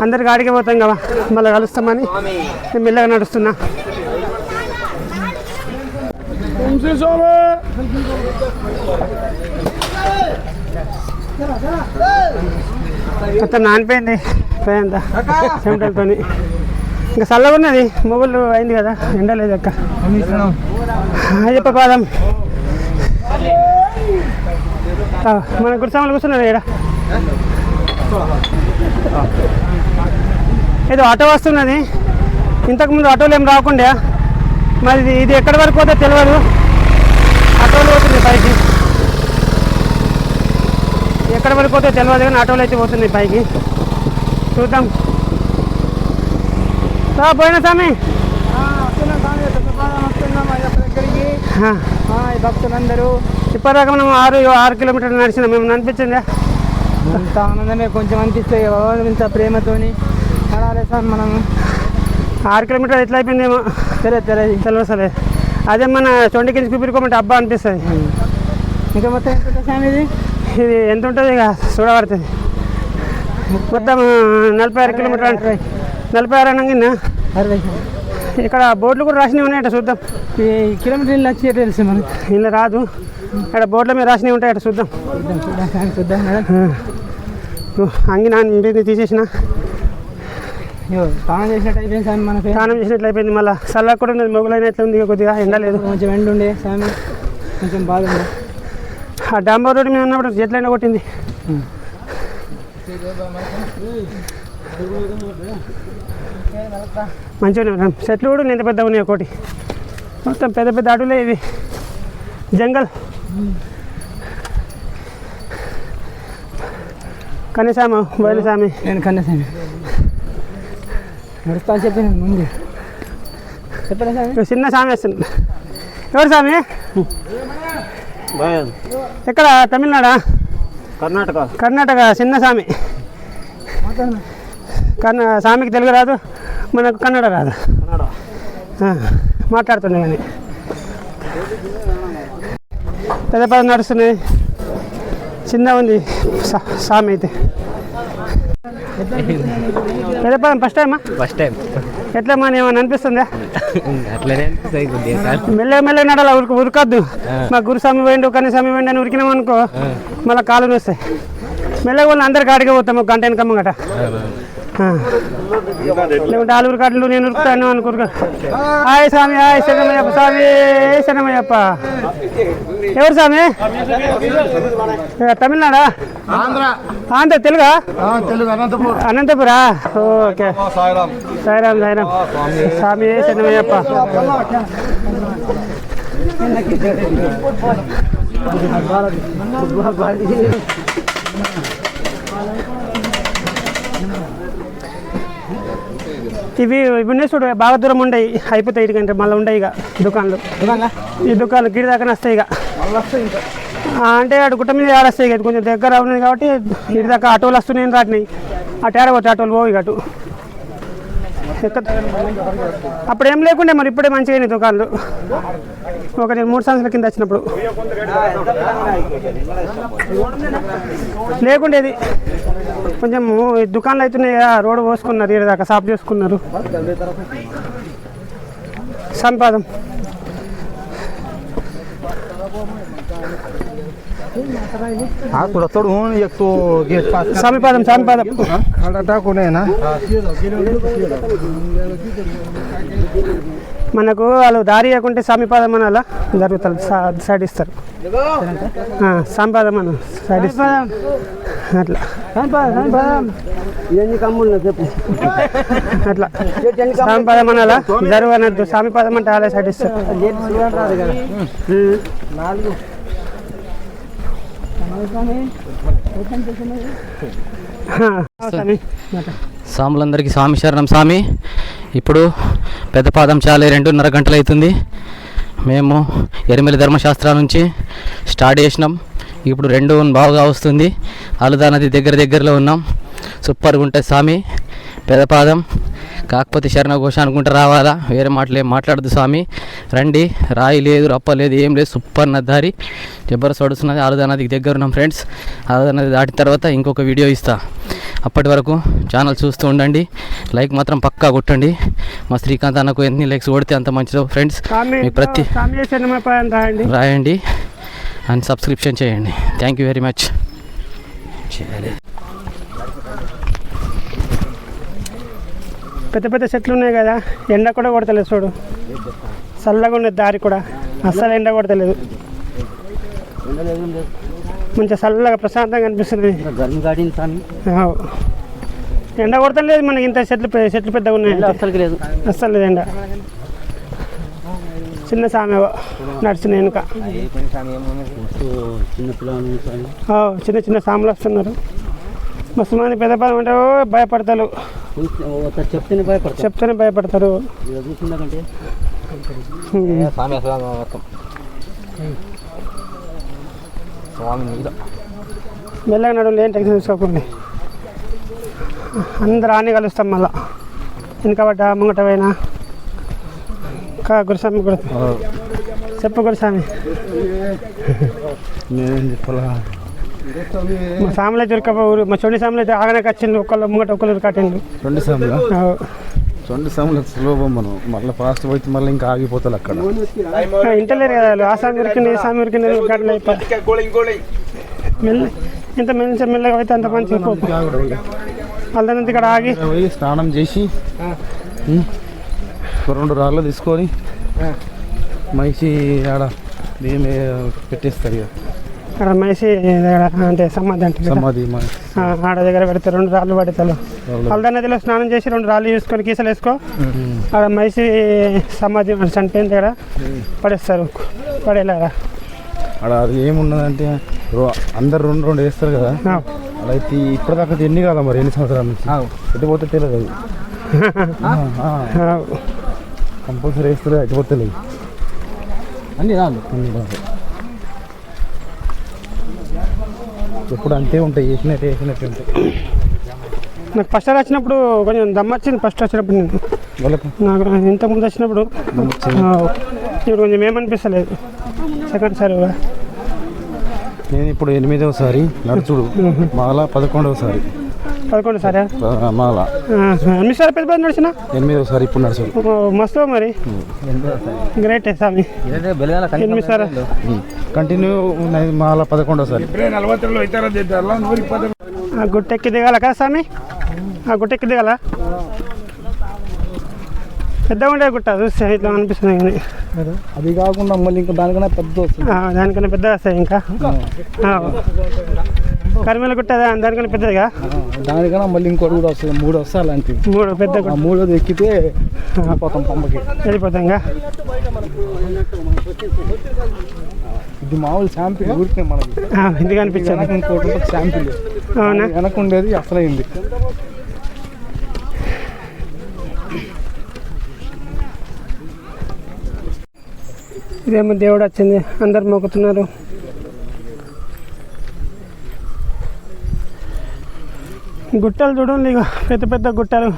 అందరికి ఆడికే పోతాం కదా, మళ్ళీ కలుస్తామని నేను మెల్లగా నడుస్తున్నా. మొత్తం నానిపోయింది పోయిందా చెమటలతో. ఇంకా చల్లగా ఉన్నది, మొగుళ్ళు అయింది కదా, ఎండలేదు అక్క. అయ్యప్ప పాదం మన గురుస్వాములు కూర్చున్నారు ఇక్కడ. ఏదో ఆటో వస్తున్నది, ఇంతకుముందు ఆటోలు ఏం రాకుండా, మరి ఇది ఎక్కడి వరకు పోతే తెలియదు. ఆటోలు పోతుంది పైకి, ఎక్కడి వరకు పోతే తెలియదు కానీ ఆటోలు అయితే పోతున్నాయి పైకి. చూద్దాం. పోయినా స్వామి భక్తులందరూ ఇప్పటిదాకా మనం 6 కిలోమీటర్లు నడిచినాం. మేము అనిపించిందా? ఇంత ఆనందమే కొంచెం అనిపిస్తాయి, ఇంత ప్రేమతోని నడాలి సార్. మనం 6 కిలోమీటర్లు ఎట్లా అయిపోయిందేమో తెలియదు సరే. అదే మన చొండికి చూపిరుకోమంటే అబ్బా అనిపిస్తుంది. ఇంకా మొత్తం ఎంత ఉంటుంది స్వామి ఇది ఎంత ఉంటుంది ఇక చూడబడుతుంది. మొత్తం 46 కిలోమీటర్లు, 46 అనగా 60. ఇక్కడ బోర్డులు కూడా రాసినవి ఉన్నాయట, చూద్దాం. ఈ కిలోమీటర్ ఇల్లు వచ్చి తెలుసు మనకి, ఇలా రాదు, ఇక్కడ బోర్డుల మీద రాసినవి ఉంటాయట, చూద్దాం. చూద్దాం మేడం. అంగి నాన్న తీసేసిన, స్నానం చేసినట్టు అయిపోయింది స్వామి, మనకి స్నానం చేసినట్లు అయిపోయింది. మళ్ళీ చల్లగా కూడా ఉన్నది, మొగులైనట్లు ఉంది, కొద్దిగా ఎండలేదు, కొంచెం ఎండ ఉండే స్వామి, కొంచెం బాగుంది. ఆ డాంబర్ రోడ్డు మీద ఉన్నప్పుడు చెట్లైనా కొట్టింది. మంచిగా ఉన్నాయి చెట్లు కూడా ఇంత పెద్దగా ఉన్నాయి, ఒకటి మొత్తం పెద్ద పెద్ద అడవులే ఇవి, జంగల్. కన్నస్వామి బయలుస్వామి, నేను కన్నస్వామి నడుస్తా అని చెప్పి ముందు చెప్పలే స్వామి. చిన్న స్వామి వస్తుంది. ఎవరు స్వామి? ఎక్కడ? తమిళనాడా? కర్ణాటక చిన్న స్వామి. స్వామికి తెలుగు రాదు, మనకు కన్నడ రాదు, మాట్లాడుతుండే కానీ. పెద్ద పదం నడుస్తున్నాయి, చిన్న ఉంది స్వామి అయితే. పెద్ద పదం ఫస్ట్ టైమా? First time. ఎట్లా మన ఏమన్నా అనిపిస్తుందా? అట్లనే మెల్లగా మెల్లగా నడాలి, ఉరకద్దు. మా గురుస్వామి పోయిండు కన్నస్వామి పోయిండు అని ఉరికినాం అనుకో మళ్ళీ కాలు వస్తాయి. మెల్లగా వాళ్ళు అందరికి ఆడికే పోతాం, ఒక గంట వెనకమ్మ గట. లేకుంటే ఆలుగురు కాటలు నేను ఉరుకుతాను అనుకురు. హాయ్ స్వామి, హాయ్ శరణమయ్యప్ప స్వామి, శరణమయ్యప్ప. ఎవరు స్వామి? తమిళనాడా? ఆంధ్ర. తెలుగా? అనంతపురా. ఓకే. సాయిరామ్ సాయిరామ్. స్వామి శరణమయ్యప్ప. ఇవి ఇవన్నీ చూడు, బాగా దూరం ఉండయి, అయిపోతాయి. 5 గంటలు మళ్ళీ ఉండయి ఇక దుకాణాలు. ఈ దుకాణాలు గిడి దాకా వస్తాయి ఇక. అంటే అటు గుట్ట మీద ఆడొస్తాయి ఇక, కొంచెం దగ్గర ఉన్నది కాబట్టి గిడి దాకా ఆటోలు వస్తున్నాయి, రాటినాయి. అటు ఆడవచ్చు, ఆటోలు పోవు ఇక అటు. అప్పుడు ఏం లేకుండే, మరి ఇప్పుడే మంచిగా అయినాయి దుకాణాలు. ఒక 3 సంవత్సరాల కింద వచ్చినప్పుడు లేకుండేది. కొంచెం దుకాణాలు అవుతున్నాయి, రోడ్డు పోసుకున్నారు, ఈడ దాకా సాఫ్ చేసుకున్నారు. సంపాదం సమీపాదం సమీపాదం మనకు వాళ్ళు దారి ఇవ్వకుంటే సమీపాదం అని అలా జరుగుతుంది, సైడ్ ఇస్తారు. సంపాదం అని సైడ్ ఇస్తారు అట్లా. అట్లా సామిపాదం అని అలా జరగనద్దు, సామిపాదం అంటే అలా సైడ్ ఇస్తారు. స్వాములందరికీ స్వామి శరణం. స్వామి ఇప్పుడు పెద్దపాదం చాలే 2:30 గంటలు అవుతుంది. మేము ఎరిమెలి ధర్మశాస్త్రాల నుంచి స్టార్ట్ చేసినాం. ఇప్పుడు 2 బాగా వస్తుంది. అలుదా నది దగ్గరలో ఉన్నాం. సూపర్గా ఉంటుంది స్వామి పెద్దపాదం. కాకపోతే శరణఘోష అనుకుంటూ రావాలా, వేరే మాటలు ఏం మాట్లాడదు స్వామి. రండి, రాయి లేదు, రప్ప లేదు, ఏం లేదు, సూపర్ నది జబర్దస్త్ వడుస్తున్నది. అలుదా నదికి దగ్గర ఉన్నాం ఫ్రెండ్స్. అలుదా నది దాటిన తర్వాత ఇంకొక వీడియో ఇస్తా. అప్పటి వరకు ఛానల్ చూస్తూ ఉండండి. లైక్ మాత్రం పక్కా కొట్టండి. మా శ్రీకాంత్ అన్నకు ఎన్ని లైక్స్ కొడితే అంత మంచిదో ఫ్రెండ్స్. మీకు ప్రతి రాయండి అండ్ సబ్స్క్రిప్షన్ చేయండి. Thank you very much. పెద్ద పెద్ద చెట్లు ఉన్నాయి కదా, ఎండ కూడా కొడతలేదు చూడు. చల్లగా ఉన్నది దారి కూడా, అస్సలు ఎండ కొడతలేదు. మంచిగా చల్లగా ప్రశాంతంగా అనిపిస్తుంది. ఎండ కొడతలేదు మనకి, ఇంత చెట్లు పెద్దగా ఉన్నాయి. అస్సలు లేదు ఎండ. చిన్న సామె నడిచిన వెనుక చిన్న సాములు వస్తున్నారు. మస్తు మంది పెద్దపాదం అంటే భయపడతారు, చెప్తేనే భయపడతారు. మెల్లగా నడువులు, ఏం టెన్షన్ తీసుకోకండి. అందరూ ఆనే కలుస్తాం. మళ్ళా వెనకబడ్డ ముంగట పోయినా గురుస్వామి కూడా చెప్పు. గురుస్వామి మా సాములు అయితే ఊరు, మా చొండి సాములు అయితే ఆగనే వచ్చిండు. ఒకళ్ళు కట్టిండు. చొండి సాములు సులభం. మనం మళ్ళీ ఫాస్ట్ పోయి మళ్ళీ ఇంకా ఆగిపోతారు అక్కడ. ఇంటలేరు కదా వాళ్ళు. ఆ సామి ఉరికింది, ఈ సామి ఉరికింది, గట్ల ఇంత మెల్లగా అయితే అంత మంచిగా వాళ్ళంతా ఇక్కడ ఆగి పోయి స్నానం చేసి 2 రాళ్ళు తీసుకొని మైసి ఆడ బియ్యం పెట్టేస్తారు ఇక. అక్కడ మైసి దగ్గర అంటే సమాధి అంటే ఆడ దగ్గర పెడితే 2 రాళ్ళు పడతారు. అల్దా నదిలో స్నానం చేసి 2 రాళ్ళు చూసుకొని కీసలు వేసుకో. ఆడ మైసి సమాధి చనిపోయిన దగ్గర పడేస్తారు. పడేలాగా అక్కడ అది ఏమున్నదంటే అందరు 2 వేస్తారు కదా. అలా అయితే ఇప్పటిదాకా ఎన్ని కాదా మరి, ఎన్ని సంవత్సరాల నుంచి ఎట్టిపోతే తెలియదు. అది కంపల్సరీ వేస్తారు, ఎట్టిపోతే తెలియదు. అన్ని రాళ్ళు ఎప్పుడు అంతే ఉంటాయి, వేసినట్టు ఉంటాయి. నాకు ఫస్ట్ వచ్చినప్పుడు కొంచెం దమ్ వచ్చింది. ఫస్ట్ వచ్చినప్పుడు నాకు ఇంతకుముందు వచ్చినప్పుడు ఇప్పుడు కొంచెం ఏమనిపిస్తలేదు. సెకండ్ సారి నేను ఇప్పుడు 8వ సారి నడుచుడు, మాల 11వ సారి. 11 సారా మాల ఎన్ని సార్ పెద్ద నడిచిన? 8వ సారి ఇప్పుడు నడుచుడు. మస్తు మరి గ్రేట్ స్వామి. 8 సార్ కంటిన్యూ మాల 11వ సారి. ఆ గుట్టెక్కి దిగాల కదా స్వామి? ఆ గుట్టెక్కి దిగాల? పెద్దగా ఉండే గుట్ట చూస్తే ఇట్లా అనిపిస్తుంది. కానీ అది కాకుండా మళ్ళీ ఇంకా దానికన్నా పెద్ద వస్తుంది. దానికన్నా పెద్ద వస్తాయి. ఇంకా కరిమేల గుట్ట దానికన్నా పెద్దదిగా. దానికన్నా మళ్ళీ ఇంకోటి కూడా వస్తుంది. 3 వస్తాయి అలాంటివి. 3 పెద్ద గుట్ట. 3వది ఎక్కితే పంపకి వెళ్ళిపోతాం. ఇది మామూలు శాంపిల్ ఊరికే మనకి ఇది కనిపించాలి. ఇంకోటి శాంపిల్. అవునా? వెనక ఉండేది అసలైంది. ఇదేమో దేవుడు వచ్చింది, అందరు మొక్కుతున్నారు. గుట్టలు చూడండి, ఇక పెద్ద పెద్ద గుట్టలు.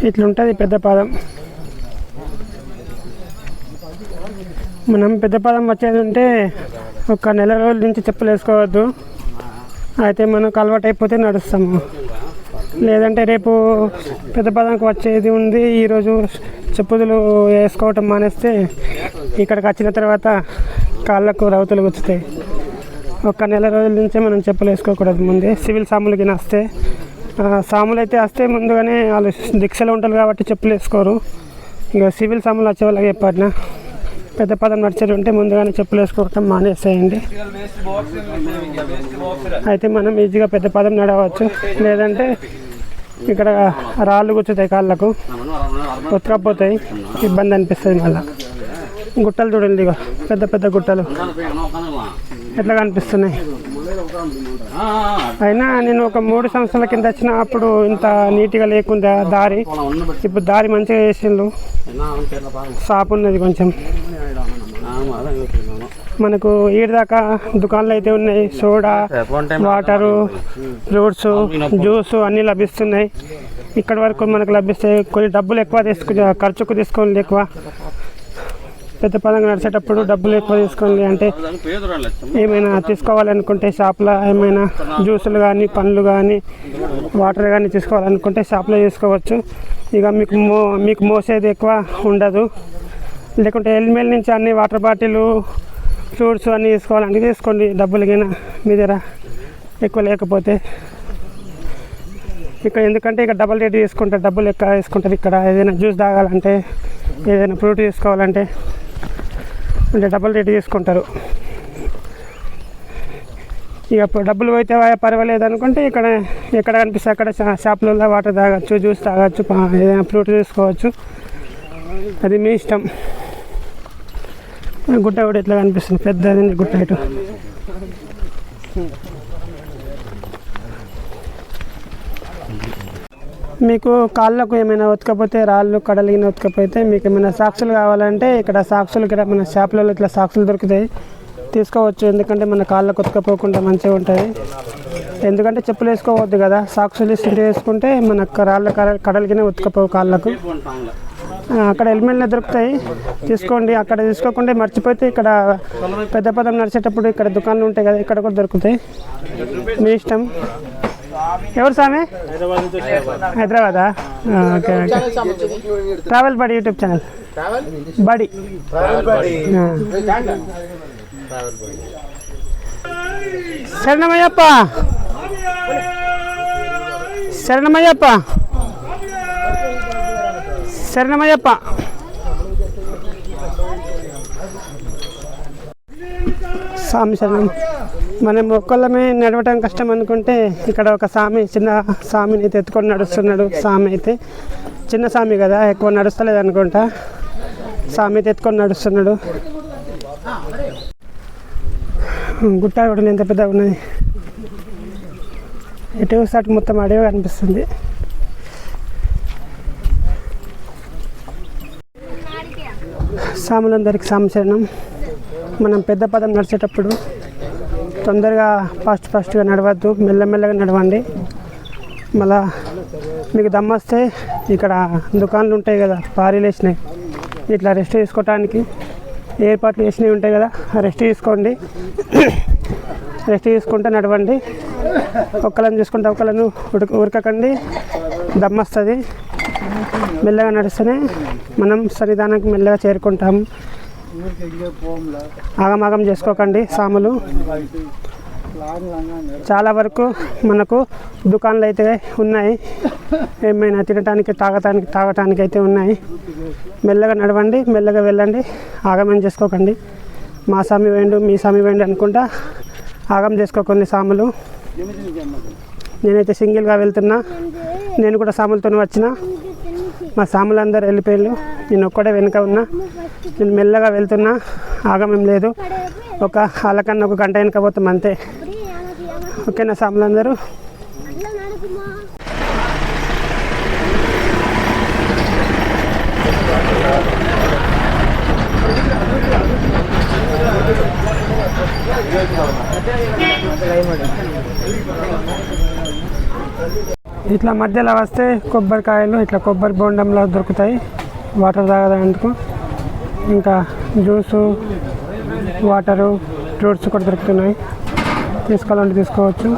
ఇట్లుంటుంది పెద్దపాదం. మనం పెద్దపాదం వచ్చేది ఉంటే 1 నెల రోజుల నుంచి చెప్పులు వేసుకోవద్దు. అయితే మనకు అలవాటు అయిపోతే నడుస్తాము. లేదంటే రేపు పెద్దపాదంకి వచ్చేది ఉంది, ఈరోజు చెప్పులు వేసుకోవటం మానేస్తే ఇక్కడికి వచ్చిన తర్వాత కాళ్ళకు రౌతులు గుచ్చుతాయి. 1 నెల రోజుల నుంచే మనం చెప్పులు వేసుకోకూడదు. ముందే సివిల్ సాములకి వస్తే, సాములు అయితే వస్తే ముందుగానే వాళ్ళు దీక్షలో ఉంటారు కాబట్టి చెప్పులు వేసుకోరు. ఇక సివిల్ సాములు వచ్చే వాళ్ళకి చెప్పాడినా పెద్దపాదం నడిచేది ఉంటే ముందుగానే చెప్పులు వేసుకోవటం మానేసేయండి. అయితే మనం ఈజీగా పెద్దపాదం నడవచ్చు. లేదంటే ఇక్కడ రాళ్ళు కూర్చుతాయి, కాళ్ళకు కొత్తకపోతాయి, ఇబ్బంది అనిపిస్తుంది. మళ్ళీ గుట్టలు చూడండి, ఇక పెద్ద పెద్ద గుట్టలు ఎట్లా కనిపిస్తున్నాయి. అయినా నేను ఒక 3 సంవత్సరాల కింద వచ్చిన అప్పుడు ఇంత నీట్గా లేకుండా దారి, ఇప్పుడు దారి మంచిగా చేసిండ్రు, షాప్ ఉన్నది కొంచెం. మనకు ఈడదాకా దుకాణాలు అయితే ఉన్నాయి, సోడా, వాటరు, ఫ్రూట్స్, జ్యూస్ అన్నీ లభిస్తున్నాయి. ఇక్కడ వరకు మనకు లభిస్తాయి. కొన్ని డబ్బులు ఎక్కువ ఖర్చుకు తీసుకోండి, ఎక్కువ పెద్ద పదంగా నడిచేటప్పుడు డబ్బులు ఎక్కువ తీసుకోండి. అంటే ఏమైనా తీసుకోవాలనుకుంటే షాప్లో ఏమైనా జ్యూసులు కానీ, పండ్లు కానీ, వాటర్ కానీ తీసుకోవాలనుకుంటే షాప్లో తీసుకోవచ్చు. ఇక మీకు మోసేది ఎక్కువ ఉండదు. లేకుంటే ఎల్మెల్ నుంచి అన్ని వాటర్ బాటిల్, ఫ్రూట్స్ అన్నీ తీసుకోవాలంటే తీసుకోండి, డబ్బులు కానీ మీ దగ్గర ఎక్కువ లేకపోతే. ఇక్కడ ఎందుకంటే ఇక్కడ డబల్ రేట్ తీసుకుంటారు, డబ్బులు ఎక్కువ తీసుకుంటారు. ఇక్కడ ఏదైనా జ్యూస్ తాగాలంటే, ఏదైనా ఫ్రూట్ తీసుకోవాలంటే అంటే డబల్ రేట్ తీసుకుంటారు. ఇక డబ్బులు పోతే పర్వాలేదు అనుకుంటే ఎక్కడ కనిపిస్తే అక్కడ షాపులలో వాటర్ తాగొచ్చు, జ్యూస్ తాగొచ్చు, ఏదైనా ఫ్రూట్ తీసుకోవచ్చు, అది మీ ఇష్టం. గుట్ట కూడా ఇట్లా కనిపిస్తుంది, పెద్దది గుట్ట ఇటు. మీకు కాళ్ళకు ఏమైనా ఉతకపోతే, రాళ్ళు కడలిగిన ఉతకపోతే, మీకు ఏమైనా సాక్సులు కావాలంటే ఇక్కడ సాక్సులు, ఇక్కడ మన షాపులలో ఇట్లా సాక్సులు దొరుకుతాయి, తీసుకోవచ్చు. ఎందుకంటే మన కాళ్ళకు ఉతకపోకుండా మంచిగా ఉంటుంది. ఎందుకంటే చెప్పులు వేసుకోవద్దు కదా, సాక్సులు వేసుకుంటే మన రాళ్ళ కడలిగిన ఉతకపోవు కాళ్ళకు. అక్కడ హెల్మెట్లే దొరుకుతాయి, తీసుకోండి. అక్కడ తీసుకోకుండా మర్చిపోతే ఇక్కడ పెద్ద పదం నడిచేటప్పుడు ఇక్కడ దుకాణాలు ఉంటాయి కదా, ఇక్కడ కూడా దొరుకుతాయి, మీ ఇష్టం. ఎవరు స్వామి? హైదరాబాదా? Okay okay. Travel buddy YouTube channel, buddy. శరణమయ్యప్ప, శరణమయ్యప్ప, శరణమయ్యప్ప. స్వామి శరణం. మనం ఒక్కళ్ళమే నడవటం కష్టం అనుకుంటే ఇక్కడ ఒక స్వామి, చిన్న స్వామిని అయితే ఎత్తుకొని నడుస్తున్నాడు. స్వామి అయితే చిన్న స్వామి కదా, ఎక్కువ నడుస్తలేదు అనుకుంటా, స్వామి అయితే ఎత్తుకొని నడుస్తున్నాడు. గుట్ట కూడా ఎంత పెద్దగా ఉన్నది, ఎటు సైడ్ మొత్తం అడవి కనిపిస్తుంది. స్వాములందరికీ సంశరణం. మనం పెద్ద పదం నడిచేటప్పుడు తొందరగా ఫాస్ట్గా నడవద్దు, మెల్లమెల్లగా నడవండి. మళ్ళా మీకు దమ్మొస్తే ఇక్కడ దుకాణాలు ఉంటాయి కదా, పారీలు వేసినాయి, ఇట్లా రెస్ట్ తీసుకోవటానికి ఏర్పాట్లు వేసినవి ఉంటాయి కదా, రెస్ట్ తీసుకోండి. రెస్ట్ తీసుకుంటే నడవండి. ఒక్కళ్ళని చూసుకుంటే ఒక్కళ్ళను ఉరకకండి, దమ్మొస్తుంది. మెల్లగా నడిస్తేనే మనం సన్నిధానానికి మెల్లగా చేరుకుంటాము. ఆగమాగం చేసుకోకండి సాములు. చాలా వరకు మనకు దుకాణాలు అయితే ఉన్నాయి, ఏమైనా తినడానికి తాగటానికి అయితే ఉన్నాయి. మెల్లగా నడవండి, మెల్లగా వెళ్ళండి, ఆగమం చేసుకోకండి. మా స్వామి వేయండు, మీ స్వామి వేయండి అనుకుంటా ఆగం చేసుకోకండి సాములు. నేనైతే సింగిల్గా వెళ్తున్నా, నేను కూడా సాములతో వచ్చిన. మా సాములందరూ వెళ్ళిపోయారు, నేను ఒక్కడే వెనుక ఉన్నా. నేను మెల్లగా వెళ్తున్నా, ఆగమం లేదు. ఒక వాళ్ళకన్నా ఒక గంట వెనుక పోతాం అంతే. ఓకేనా సాములందరూ? ఇట్లా మధ్యలో వస్తే కొబ్బరికాయలు, ఇట్లా కొబ్బరి బొండంలో దొరుకుతాయి వాటర్ తాగడానికి. ఇంకా జ్యూసు, వాటరు, ఫ్రూట్స్ కూడా దొరుకుతున్నాయి, తీసుకోవాలంటే తీసుకోవచ్చు.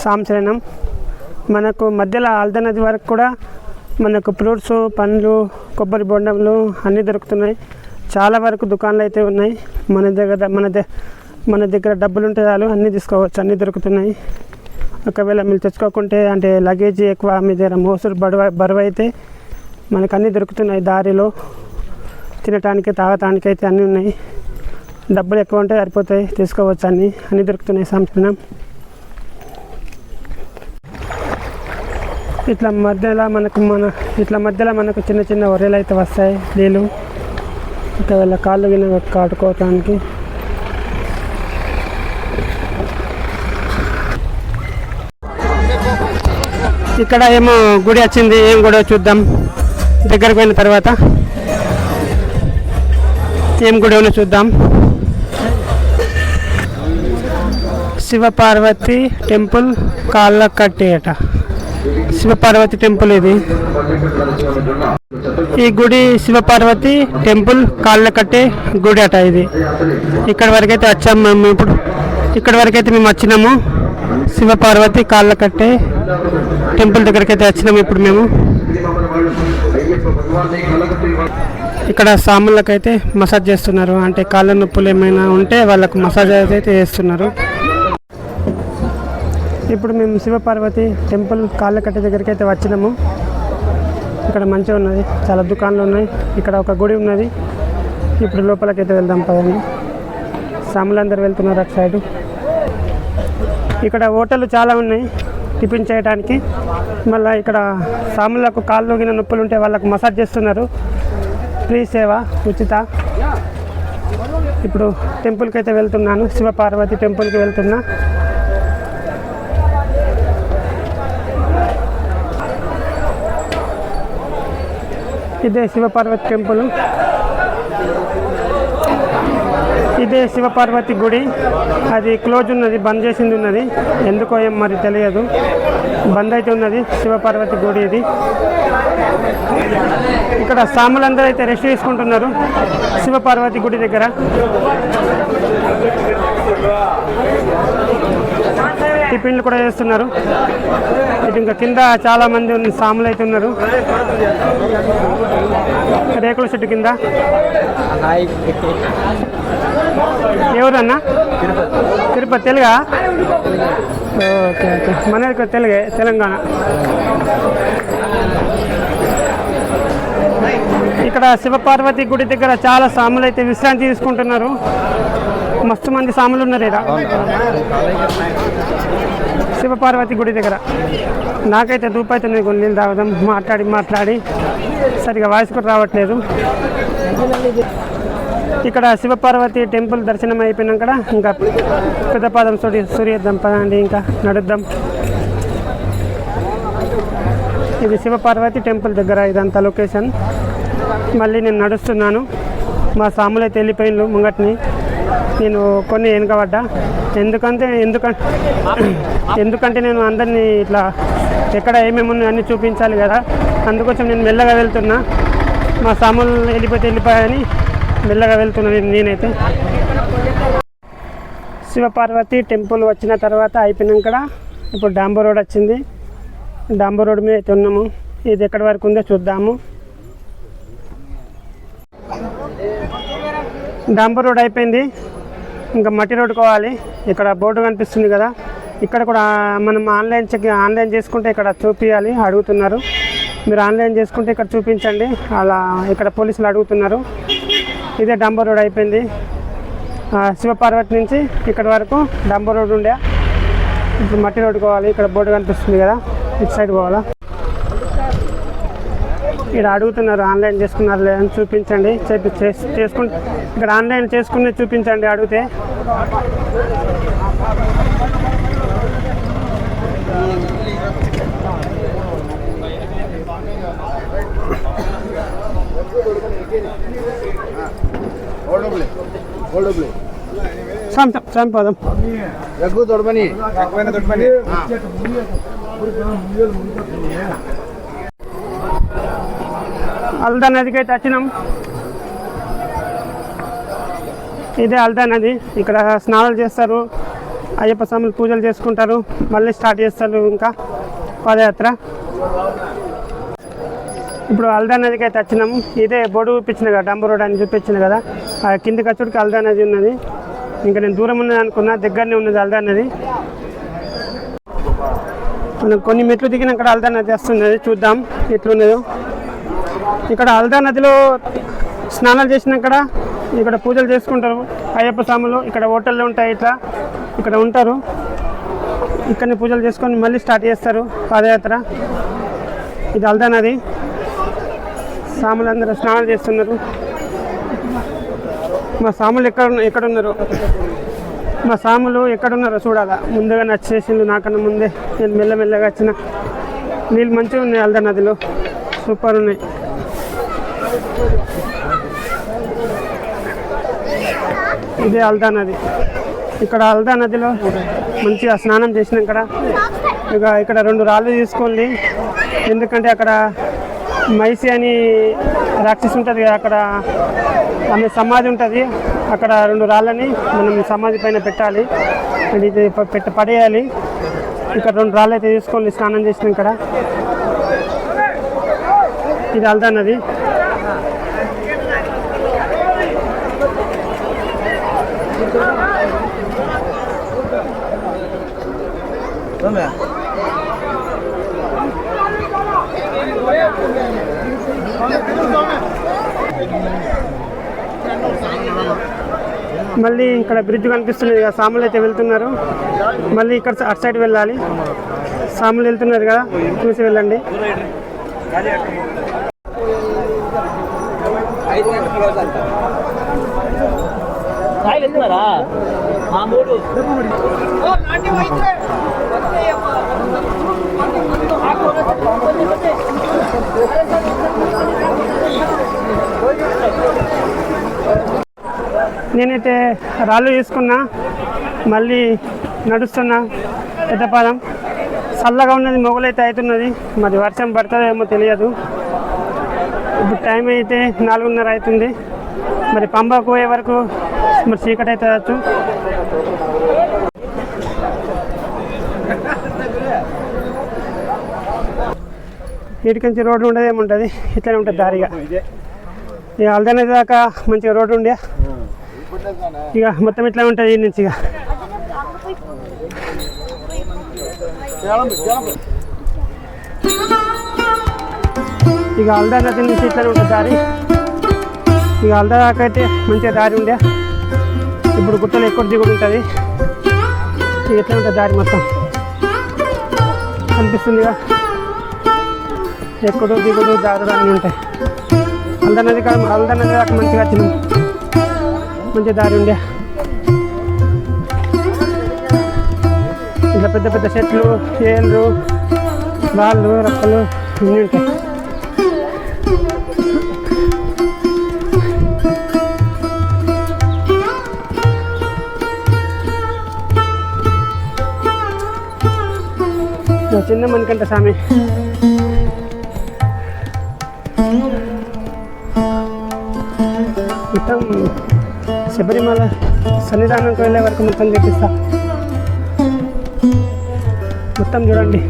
సాంశరణం. మనకు మధ్యలో ఆల్దా నది వరకు కూడా మనకు ఫ్రూట్స్, పండ్లు, కొబ్బరి బొండంలు అన్నీ దొరుకుతున్నాయి. చాలా వరకు దుకాణాలు అయితే ఉన్నాయి. మన దగ్గర డబ్బులు ఉంటే చాలు అన్నీ తీసుకోవచ్చు, అన్నీ దొరుకుతున్నాయి. ఒకవేళ మీరు తెచ్చుకోకుంటే అంటే లగేజ్ ఎక్కువ మీ దగ్గర మోసులు బరువు అయితే మనకు అన్నీ దొరుకుతున్నాయి. దారిలో తినటానికి తాగటానికి అయితే అన్నీ ఉన్నాయి. డబ్బులు ఎక్కువ ఉంటే సరిపోతాయి, తీసుకోవచ్చు, అన్నీ దొరుకుతున్నాయి. సంక్షేమం. ఇట్లా మధ్యలో మనకు చిన్న చిన్న ఒర్రెలు అయితే వస్తాయి నీళ్ళు. ఇంకా వీళ్ళ కాళ్ళు గిన్నె కాటుకోవటానికి. ఇక్కడ ఏమో గుడి వచ్చింది, ఏం గుడి చూద్దాం దగ్గరకు పోయిన తర్వాత. ఏం గుడి ఉన్నా చూద్దాం. శివపార్వతి టెంపుల్ కాళ్ళకట్టి అట. శివపార్వతి టెంపుల్ ఇది. ఈ గుడి శివపార్వతి టెంపుల్ కాళ్ళకట్టి గుడి అట ఇది. ఇక్కడ వరకైతే వచ్చాము మేము. ఇప్పుడు ఇక్కడ వరకైతే మేము వచ్చినాము. శివపార్వతి కాళ్ళకట్టే టెంపుల్ దగ్గరికి అయితే వచ్చినాము ఇప్పుడు మేము. ఇక్కడ సాములకైతే మసాజ్ చేస్తున్నారు, అంటే కాళ్ళ నొప్పులు ఏమైనా ఉంటే వాళ్ళకు మసాజ్ అయితే చేస్తున్నారు. ఇప్పుడు మేము శివపార్వతి టెంపుల్ కాళ్ళకట్ట దగ్గరికి అయితే వచ్చినాము. ఇక్కడ మంచిగా ఉన్నది, చాలా దుకాణాలు ఉన్నాయి. ఇక్కడ ఒక గుడి ఉన్నది. ఇప్పుడు లోపలికైతే వెళ్దాం పదండి. సాములందరూ వెళ్తున్నారు అటు సైడు. ఇక్కడ హోటళ్ళు చాలా ఉన్నాయి టిఫిన్ చేయడానికి. మళ్ళీ ఇక్కడ సాములకు కాళ్ళు గిన నొప్పులు ఉంటే వాళ్ళకు మసాజ్ చేస్తున్నారు. ఫ్రీ సేవ, ఉచిత. ఇప్పుడు టెంపుల్కి అయితే వెళ్తున్నాను, శివపార్వతి టెంపుల్కి వెళ్తున్నా. ఇదే శివపార్వతి టెంపుల్, ఇదే శివపార్వతి గుడి. అది క్లోజ్ ఉన్నది, బంద్ చేసింది ఉన్నది, ఎందుకో ఏం మరి తెలియదు. బంద్ అయితే ఉన్నది శివపార్వతి గుడి ఇది. ఇక్కడ సాములందరూ అయితే రెస్ట్ తీసుకుంటున్నారు శివపార్వతి గుడి దగ్గర. టిఫిన్లు కూడా చేస్తున్నారు. ఇటు ఇంకా కింద చాలా మంది సాములు అయితే ఉన్నారు రేకుల చెట్టు కింద. ఎవరన్నా? తిరుపతి. తెలుగా? ఓకే ఓకే, మన తెలుగే, తెలంగాణ. ఇక్కడ శివపార్వతి గుడి దగ్గర చాలా సాములు అయితే విశ్రాంతి తీసుకుంటున్నారు. మస్తు మంది సాములు ఉన్నారు ఇక్కడ శివపార్వతి గుడి దగ్గర. నాకైతే దూపైతుంది కొన్ని నీళ్ళు తాగుదాం. మాట్లాడి సరిగా వాయిస్ కూడా రావట్లేదు. ఇక్కడ శివపార్వతి టెంపుల్ దర్శనం అయిపోయినాక ఇంకా పెద్దపాదం సూర్యోదయం పదండి, ఇంకా నడుద్దాం. ఇది శివపార్వతి టెంపుల్ దగ్గర ఇదంతా లొకేషన్. మళ్ళీ నేను నడుస్తున్నాను. మా సాములు అయితే వెళ్ళిపోయిన ముంగట్ని, నేను కొన్ని వెనుకబడ్డా. ఎందుకంటే నేను అందరినీ ఇట్లా ఎక్కడ ఏమేమి ఉన్నాయో అన్నీ చూపించాలి కదా, అందుకోసం నేను మెల్లగా వెళ్తున్నా. మా సాములు వెళ్ళిపోయాయని మెల్లగా వెళ్తున్నాను నేనైతే. శివపార్వతి టెంపుల్ వచ్చిన తర్వాత అయిపోయినాక ఇప్పుడు డాంబర్ రోడ్ వచ్చింది. డాంబర్ రోడ్ మీద అయితే ఉన్నాము. ఇది ఎక్కడి వరకు ఉందో చూద్దాము. డాంబర్ రోడ్ అయిపోయింది, ఇంకా మట్టి రోడ్ పోవాలి. ఇక్కడ బోర్డు కనిపిస్తుంది కదా, ఇక్కడ కూడా మనం ఆన్లైన్ చేసుకుంటే ఇక్కడ చూపించాలి అడుగుతున్నారు. మీరు ఆన్లైన్ చేసుకుంటే ఇక్కడ చూపించండి అలా ఇక్కడ పోలీసులు అడుగుతున్నారు. ఇదే డాంబర్ రోడ్ అయిపోయింది. శివపార్వతి నుంచి ఇక్కడ వరకు డాంబర్ రోడ్ ఉండే. ఇప్పుడు మట్టి రోడ్ పోవాలి. ఇక్కడ బోర్డు కనిపిస్తుంది కదా, ఇటు సైడ్ పోవాలా. ఇక్కడ అడుగుతున్నారు ఆన్లైన్ చేసుకున్నారు లేదని చూపించండి. చేసుకుంటే ఇక్కడ ఆన్లైన్ చేసుకుని చూపించండి అడిగితే. పదం అల్దా నదికి అయితే వచ్చినాం. ఇదే అల్దా నది. ఇక్కడ స్నానాలు చేస్తారు, అయ్యప్ప స్వాములు పూజలు చేసుకుంటారు, మళ్ళీ స్టార్ట్ చేస్తారు ఇంకా పాదయాత్ర. ఇప్పుడు అల్దా నదికి అయితే వచ్చినాము. ఇదే బోర్డు చూపించిన కదా, డాంబర్ రోడ్ అని చూపించిన కదా, ఆ కింది కచ్చుడికి అల్దా నది ఉన్నది. ఇంకా నేను దూరం ఉన్నది అనుకున్నా, దగ్గరనే ఉన్నది అల్దా నది. మనం కొన్ని మెట్లు దిగిన అక్కడ అల్దా నది వస్తున్నది, చూద్దాం ఎట్లున్నదో. ఇక్కడ అల్దా నదిలో స్నానాలు చేసినాక ఇక్కడ పూజలు చేసుకుంటారు అయ్యప్ప స్వాములు. ఇక్కడ హోటళ్ళు ఉంటాయి, ఇట్లా ఇక్కడ ఉంటారు. ఇక్కడనే పూజలు చేసుకొని మళ్ళీ స్టార్ట్ చేస్తారు పాదయాత్ర. ఇది అల్దా నది. సాములు అందరూ స్నానాలు చేస్తున్నారు. మా సాములు ఎక్కడున్నారు? మా సాములు ఎక్కడున్నారో చూడాలా. ముందుగా నచ్చేసిండు నాకన్నా ముందే. నేను మెల్లమెల్లగా వచ్చిన. నీళ్ళు మంచిగా ఉన్నాయి అల్దా నదిలో, సూపర్ ఉన్నాయి. ఇదే అల్దా నది. ఇక్కడ అల్దా నదిలో మంచిగా స్నానం చేసిన ఇక్కడ 2 రాళ్ళు తీసుకోండి. ఎందుకంటే అక్కడ మైసి అని రాక్షసి ఉంటుంది కదా, అక్కడ ఆమె సమాధి ఉంటుంది. అక్కడ 2 రాళ్ళని మనం సమాధి పైన పెట్టాలి, ఇది పడేయాలి. ఇక్కడ 2 రాళ్ళు అయితే తీసుకోండి స్నానం చేసిన ఇక్కడ. ఇది అల్దా నది. మళ్ళీ ఇక్కడ బ్రిడ్జ్ కనిపిస్తుంది కదా, సాములు అయితే వెళ్తున్నారు. మళ్ళీ ఇక్కడ అటు సైడ్ వెళ్ళాలి. సాములు వెళ్తున్నారు కదా, చూసి వెళ్ళండి. నేనైతే రాళ్ళు తీసుకున్నా, మళ్ళీ నడుస్తున్నా. పెద్ద పాదం చల్లగా ఉన్నది, మొగలైతే అవుతున్నది. మరి వర్షం పడుతుందేమో తెలియదు. ఇప్పుడు టైం అయితే 4:30 అవుతుంది. మరి పంబాకు పోయే వరకు మరి చీకటి అయితే వచ్చు. వీటికించి రోడ్డు ఉండదు, ఏముంటుంది, ఇట్లనే ఉంటుంది దారిగా. ఇక అల్దా నది దాకా మంచిగా రోడ్డు ఉండే, ఇక మొత్తం ఇట్లా ఉంటుంది ఈ నుంచి. ఇక అల్దా నది నుంచి ఇట్లనే ఉంటుంది దారి. ఇక అల్దా దాకా అయితే మంచిగా దారి ఉండే. ఇప్పుడు గుట్టలు ఎక్కువ దిగుడు ఉంటుంది. ఇక ఎట్లా ఉంటుంది దారి మొత్తం కనిపిస్తుందిగా. ఎక్కుడు దిగుడు దారులు అన్నీ ఉంటాయి. అల్దా నది దాకా మంచిగా వచ్చినాం, మంచి దారి ఉండే. ఇట్లా పెద్ద పెద్ద చెట్లు, ఏళ్ళు, రాళ్ళు, రక్కలు అన్నీ ఉంటాయి. చిన్న మనకంట స్వామి. మొత్తం శబరిమల సన్నిధానంకి వెళ్ళే వరకు మొత్తం చూపిస్తా. మొత్తం చూడండి.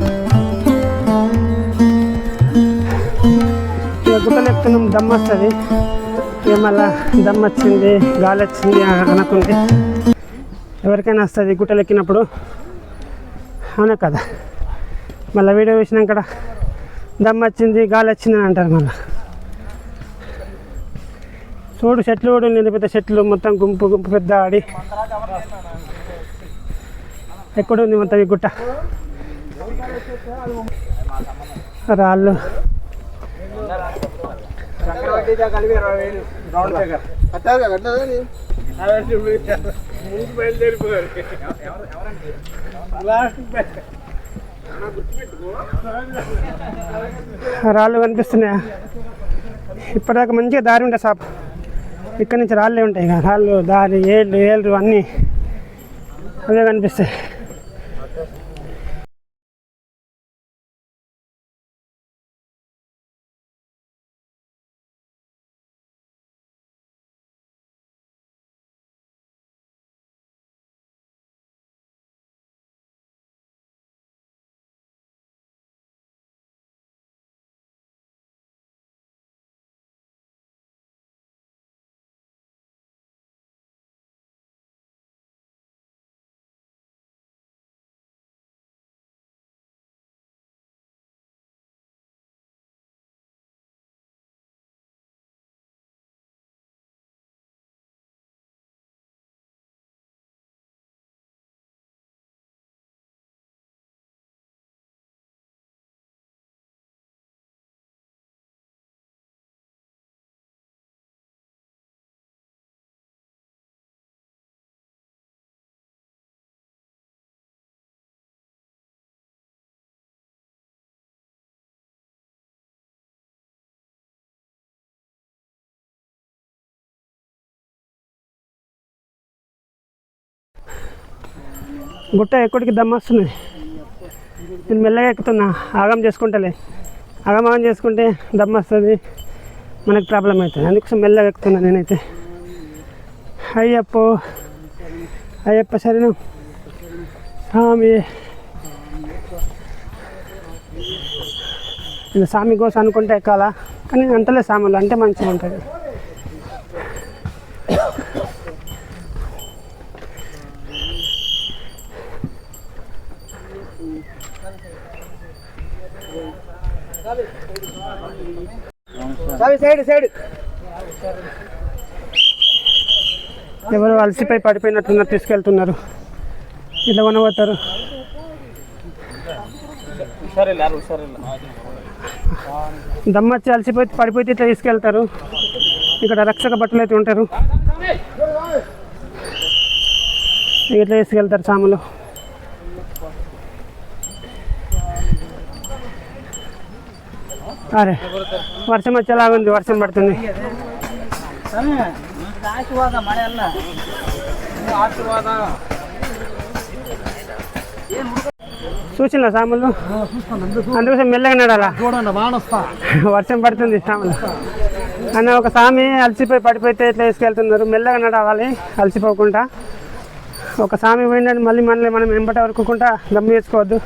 ఇక గుట్టలు ఎక్కుతున్నాం, దమ్ వస్తుంది. ఇక మళ్ళా దమ్ వచ్చింది, గాలి వచ్చింది అనుకుంటే ఎవరికైనా వస్తుంది గుట్టలు ఎక్కినప్పుడు, అవునా కదా. మళ్ళీ వీడియో చూసినాక దమ్ వచ్చింది, గాలి వచ్చింది అని అంటారు. మళ్ళీ చూడు చెట్లు కూడా నేను పెద్ద చెట్లు మొత్తం గుంపు గుంపు పెద్ద ఆడి ఎక్కడుంది మొత్తం ఈ గుట్ట. రాళ్ళు రాళ్ళు కనిపిస్తున్నాయా? ఇప్పటిదాకా మంచిగా దారి ఉంటాయి సాప్. ఇక్కడ నుంచి రాళ్ళే ఉంటాయి కదా, రాళ్ళు, దారి, ఏళ్ళు అన్నీ అవే కనిపిస్తాయి. గుట్ట ఎక్కడికి దమ్మ వస్తుంది. నేను మెల్లగా ఎక్కుతున్నా, ఆగం చేసుకుంటలే. ఆగమాగం చేసుకుంటే దమ్మ వస్తుంది, మనకు ప్రాబ్లం అవుతుంది. అందుకోసం మెల్లగా ఎక్కుతున్నా నేనైతే. అయ్యప్పో అయ్యప్ప శరణం స్వామి. ఇలా స్వామి కోసం అనుకుంటే ఎక్కాలా, కానీ అంతలే సాములు అంటే మంచిగా ఉంటుంది. ఎవరు అలసిపోయి పడిపోయినట్టున్నారు, తీసుకెళ్తున్నారు. ఇట్లా కొనబోతారు. దమ్మచ్చి అలసిపోయి పడిపోతే ఇట్లా తీసుకెళ్తారు. ఇక్కడ రక్షక బట్టలు అయితే ఉంటారు, ఇట్లా తీసుకెళ్తారు సాములు. అరే వర్షం వచ్చేలాగా ఉంది, వర్షం పడుతుంది. చూసిన సాములు, అందుకోసం మెల్లగా నడాలా. వర్షం పడుతుంది సాములు అన్న. ఒక సామి అలసిపోయి పడిపోతే ఇట్లా తీసుకెళ్తున్నారు. మెల్లగా నడవాలి అలసిపోకుండా. ఒక సామి పోయిందని మళ్ళీ మనం వెంబట వరకుకుంటా దమ్ము వేసుకోవద్దు.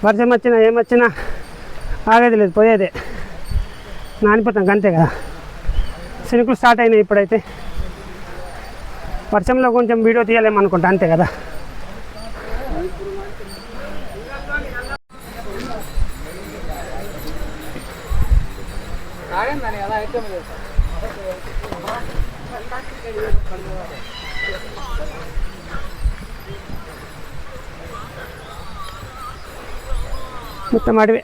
వర్షం వచ్చినా ఏమొచ్చినా ఆగేది లేదు, పోయేదే. నానిపోతాం అంతే కదా. శనికులు స్టార్ట్ అయినాయి ఇప్పుడైతే. వర్షంలో కొంచెం వీడియో తీయలేమనుకుంటా, అంతే కదా. మొత్తం అడివే.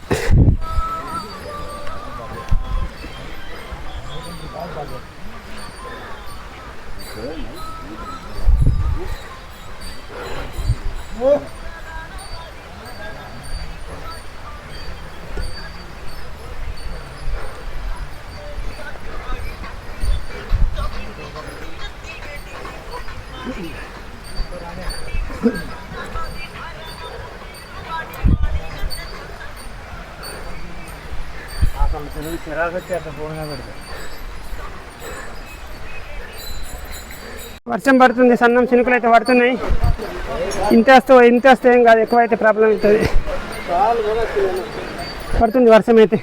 వర్షం పడుతుంది, సన్నం చినుకులు అయితే పడుతున్నాయి. ఇంత వస్తే ఏం కాదు, ఎక్కువ అయితే ప్రాబ్లం అవుతుంది. పడుతుంది వర్షం అయితే,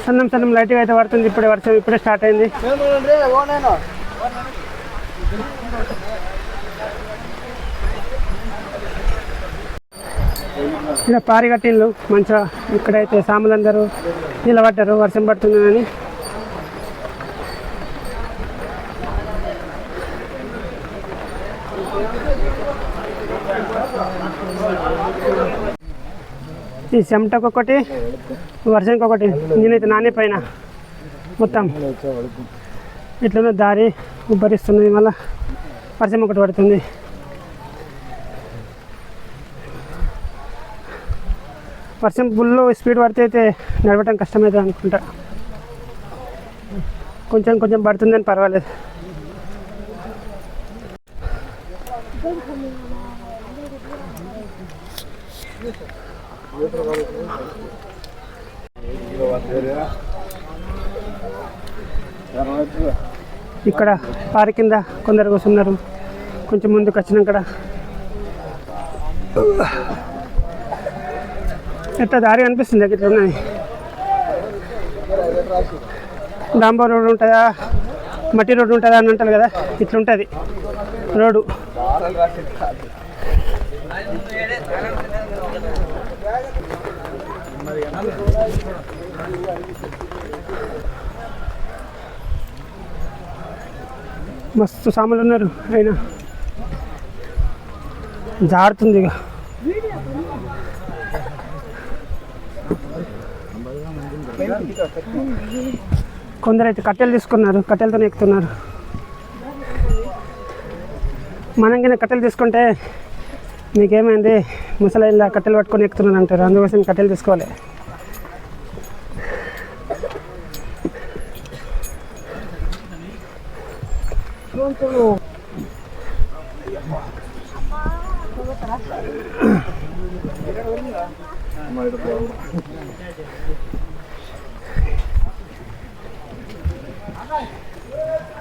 సన్నం లైట్గా అయితే పడుతుంది. ఇప్పుడే వర్షం ఇప్పుడే స్టార్ట్ అయింది. ఇలా పారిగట్టిళ్ళు మంచిగా. ఇక్కడైతే సాములందరూ నిలబడ్డారు వర్షం పడుతుందని. ఈ చెమటకొకటి, వర్షానికి ఒకటి. నేనైతే నానే పైన మొత్తం ఇట్లనే దారి ఉబ్బరిస్తుంది. మళ్ళీ వర్షం ఒకటి పడుతుంది. వర్షం ఫుల్ స్పీడ్ పడితే అయితే నడవటం కష్టమవుతుంది అనుకుంటా. కొంచెం పడుతుందని పర్వాలేదు. ఇక్కడ పారి కింద కొందరు కూర్చున్నారు. కొంచెం ముందుకు వచ్చినాక ఎట్లా దారి అనిపిస్తుంది. ఇట్లా ఉన్నాయి. డాంబర్ రోడ్డు ఉంటుందా, మట్టి రోడ్డు ఉంటుందా అని అంటారు కదా, ఇట్లుంటుంది రోడ్డు. మస్తు సాములు ఉన్నారు. అయినా జారుతుంది ఇక. కొందరైతే కట్టెలు తీసుకున్నారు, కట్టెలతో ఎక్కుతున్నారు. మనం కింద కట్టెలు తీసుకుంటే మీకేమైంది, ముసలాయిల్లా కట్టెలు పట్టుకొని ఎక్కుతున్నారు అంటారు. అందుకోసం కట్టెలు తీసుకోవాలి.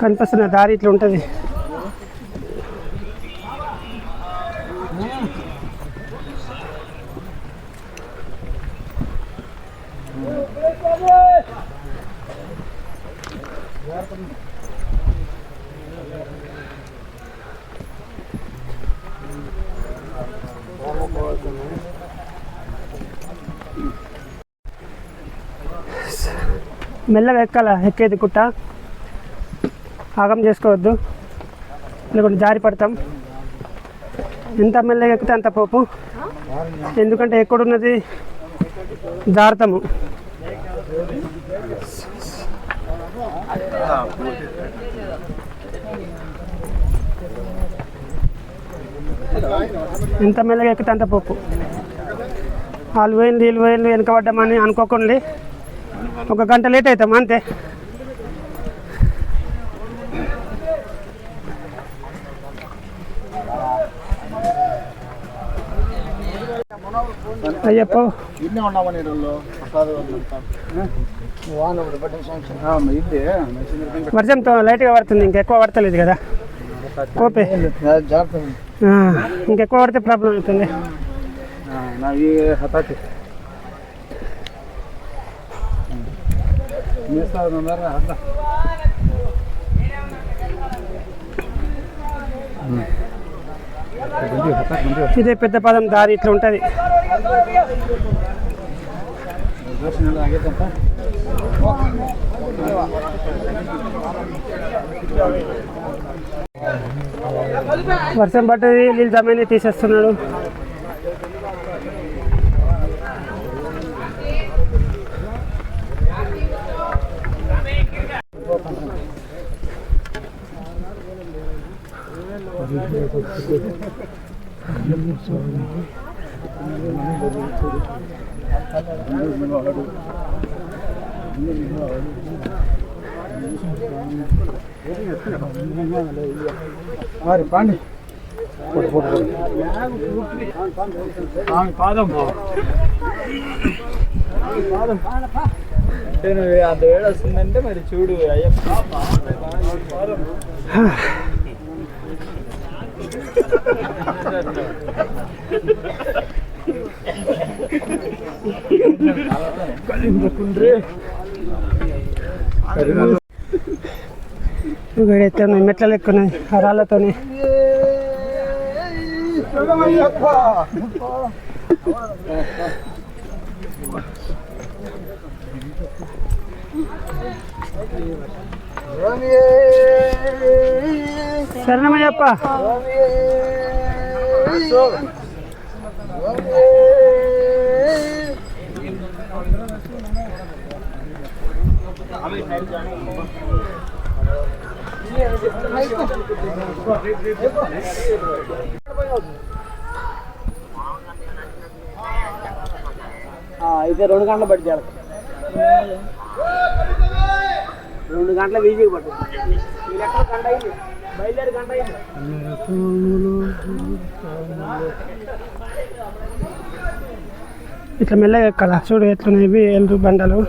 కనిపిస్తున్న దారి ఇట్లా ఉంటుంది. మెల్లగా ఎక్కాల, ఎక్కేది గుట్ట ఆగం చేసుకోవద్దు, లేకుంటే జారి పడతాం. ఎంత మెల్లగా ఎక్కితే అంత పోపు, ఎందుకంటే ఎక్కడున్నది జారుతాము. ఎంత మెల్లగా ఎక్కితే అంత పోపు. వాళ్ళు పోయింది వీళ్ళు పోయింది వెనకబడ్డామని అనుకోకండి, 1 గంట లేట్ అవుతాం అంతే. అయ్యప్ప ఇన్నే ఉన్నావా నీళ్ళలో వర్షంతో లైట్గా పడుతుంది, ఇంకెక్కువ పడతలేదు కదా కోపే. ఇంకెక్కువ పడితే ప్రాబ్లం అవుతుంది. ఇదే పెద్ద పదం దారి ఇట్లా ఉంటుంది. వర్షం పడ్డది, నీళ్ళు జమీని తీసేస్తున్నాడు. పాండి పాదం అంటే నువ్వు అంత వేడి వస్తుందంటే మరి చూడు అయ్యప్ప. వేడైతే మెట్ల ఎక్కున్నాయి రాళ్ళతోని. శరణమయ్యప్ప. అయితే 2 గంటలు పట్టి 2 గంటల వీజీకి పట్టు. గంట అయింది, బయలుదేరి గంట అయింది. ఇట్లా మెల్లగా ఎక్కాల, చూడు ఎట్లున్నాయి ఎల్లు బండలు.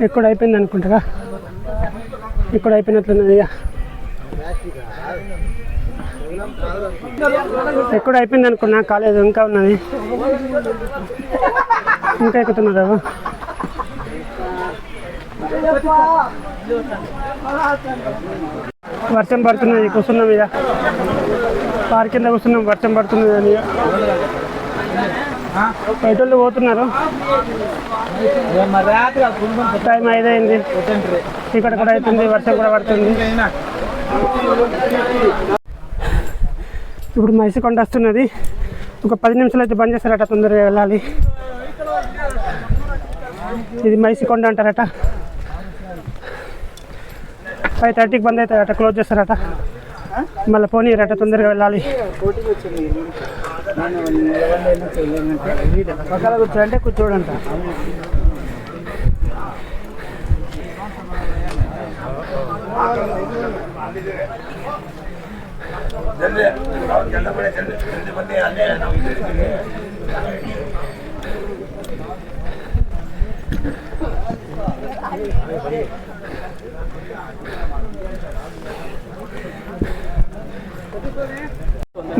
ఎక్కడ అయిపోయింది అనుకుంటారా, ఇక్కడ అయిపోయినట్లున్నది. ఎక్కడ అయిపోయింది అనుకున్నా, కాలేదు, ఇంకా ఉన్నది, ఇంకా ఎక్కుతున్నారు. వర్షం పడుతున్నది, కూర్చున్నాం ఇక పార్క్ కింద కూర్చున్నాం. వర్షం పడుతున్నది అని బయటోళ్ళు పోతున్నారు. టైం 5 అయింది, ఇక్కడ కూడా అవుతుంది, వర్షం కూడా పడుతుంది. ఇప్పుడు మైసికొండ వస్తున్నది, ఒక 10 నిమిషాలు అయితే బంద్ చేస్తారట, తొందరగా వెళ్ళాలి. ఇది మైసికొండ అంటారట. 5:30కి బంద్ అవుతారట, క్లోజ్ చేస్తారట. మళ్ళీ పోనీరట, తొందరగా వెళ్ళాలి. పక్కన కూర్చోంటే కూర్చోడంట.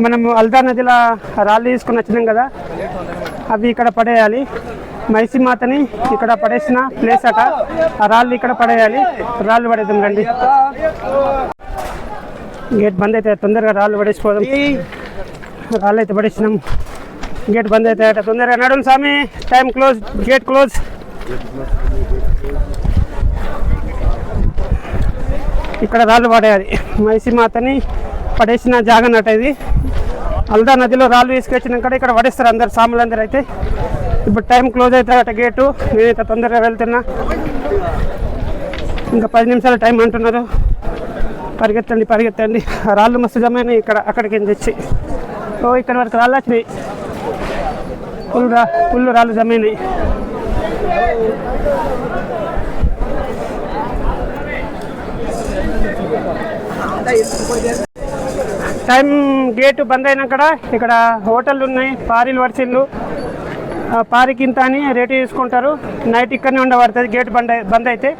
మనము అల్దా నదిలో రాళ్ళు తీసుకుని వచ్చినాం కదా, అవి ఇక్కడ పడేయాలి. మైసీ మాతని ఇక్కడ పడేసిన ప్లేస్ అట, ఆ రాళ్ళు ఇక్కడ పడేయాలి. రాళ్ళు పడేద్దాం రండి. గేట్ బంద్ అయితే తొందరగా రాళ్ళు పడేసిపోదాం. రాళ్ళు అయితే పడేసినాం, గేట్ బంద్ అయితే అట. తొందరగా నడుం స్వామి, టైం క్లోజ్, గేట్ క్లోజ్. ఇక్కడ రాళ్ళు పడేయాలి. మైసీ మాతని పడేసిన జాగనట ఇది. అల్దా నదిలో రాళ్ళు తీసుకొచ్చినాక ఇక్కడ పడేస్తారు అందరు, సాములందరూ. అయితే ఇప్పుడు టైం క్లోజ్ అవుతారట గేటు. నేనైతే తొందరగా వెళ్తున్నా, ఇంకా 10 నిమిషాల టైం అంటున్నారు. పరిగెత్తండి పరిగెత్తండి. రాళ్ళు మస్తు జమైనాయి ఇక్కడ, అక్కడికి తెచ్చి. ఓ ఇక్కడ వరకు రాళ్ళు వచ్చినాయి, ఫుల్ రాళ్ళు జమైనాయి. టైం గేటు బంద్ అయినాక ఇక్కడ హోటళ్ళు ఉన్నాయి, పారీలు వరిసిళ్ళు. పారికి ఇంత అని రేటు తీసుకుంటారు. నైట్ ఇక్కడనే ఉండబడుతుంది గేట్ బంద్ అయితే.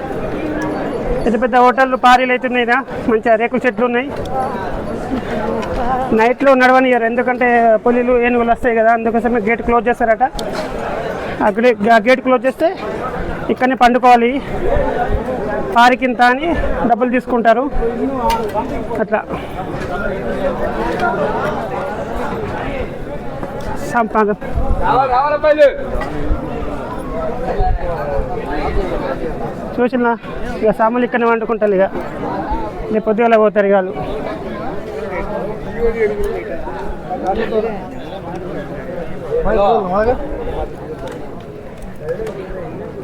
పెద్ద పెద్ద హోటళ్ళు పారీలు అయితే ఉన్నాయి, మంచిగా రేకుల చెట్లు ఉన్నాయి. నైట్లో నడవనియరు, ఎందుకంటే పులిలు ఏనుగులు వస్తాయి కదా, అందుకోసమే గేట్ క్లోజ్ చేస్తారట. అక్కడే గేట్ క్లోజ్ చేస్తే ఇక్కడనే పండుకోవాలి. పారికింత అని డబ్బులు తీసుకుంటారు అట్లా. సంపాదన చూసినా ఇక సామాన్లు ఇక్కడనే వండుకుంటారు. ఇక రేపు పొద్దుగాల పోతారు ఇక వాళ్ళు.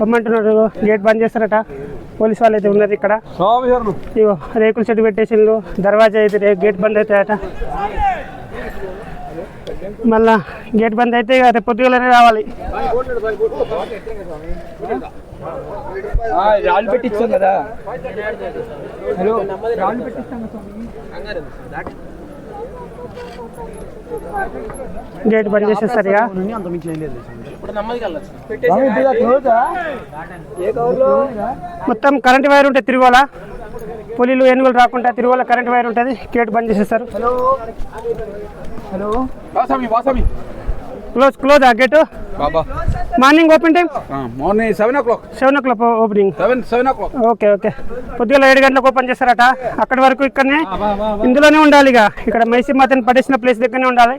పొమ్మంటున్నారు, గేట్ బంద్ చేస్తారట. పోలీసు వాళ్ళు అయితే ఉన్నారు ఇక్కడ. ఇగో రేకుల చెట్టు పెట్టేసిండ్రు, దర్వాజా అయితే గేట్ బంద్ అవుతాయట. మళ్ళా గేట్ బంద్ అయితే ఇక రేపు పొద్దుగాలనే రావాలి. రాళ్ళు పెట్టించాం కదా. హలో, రాళ్ళు పెట్టిస్తాం. గేట్ బంద్ చేసేస్తారు ఇక. మొత్తం కరెంట్ వైర్ ఉంటుంది తిరుగోల, పులిలు ఏనుగులు రాకుండా తిరుగోల కరెంట్ వైర్ ఉంటుంది. గేట్ బంద్ చేసేస్తారు. క్లోజ్ ఆ gate. Morning open time morning 7 o'clock. 7 o'clock opening. 7 o'clock. Okay okay. పొద్దుగల 7 గంటలకు ఓపెన్ చేస్తారట. అక్కడి వరకు ఇక్కడనే ఇందులోనే ఉండాలి. ఇక ఇక్కడ మైసీ మాతని పడేసిన ప్లేస్ దగ్గరనే ఉండాలి.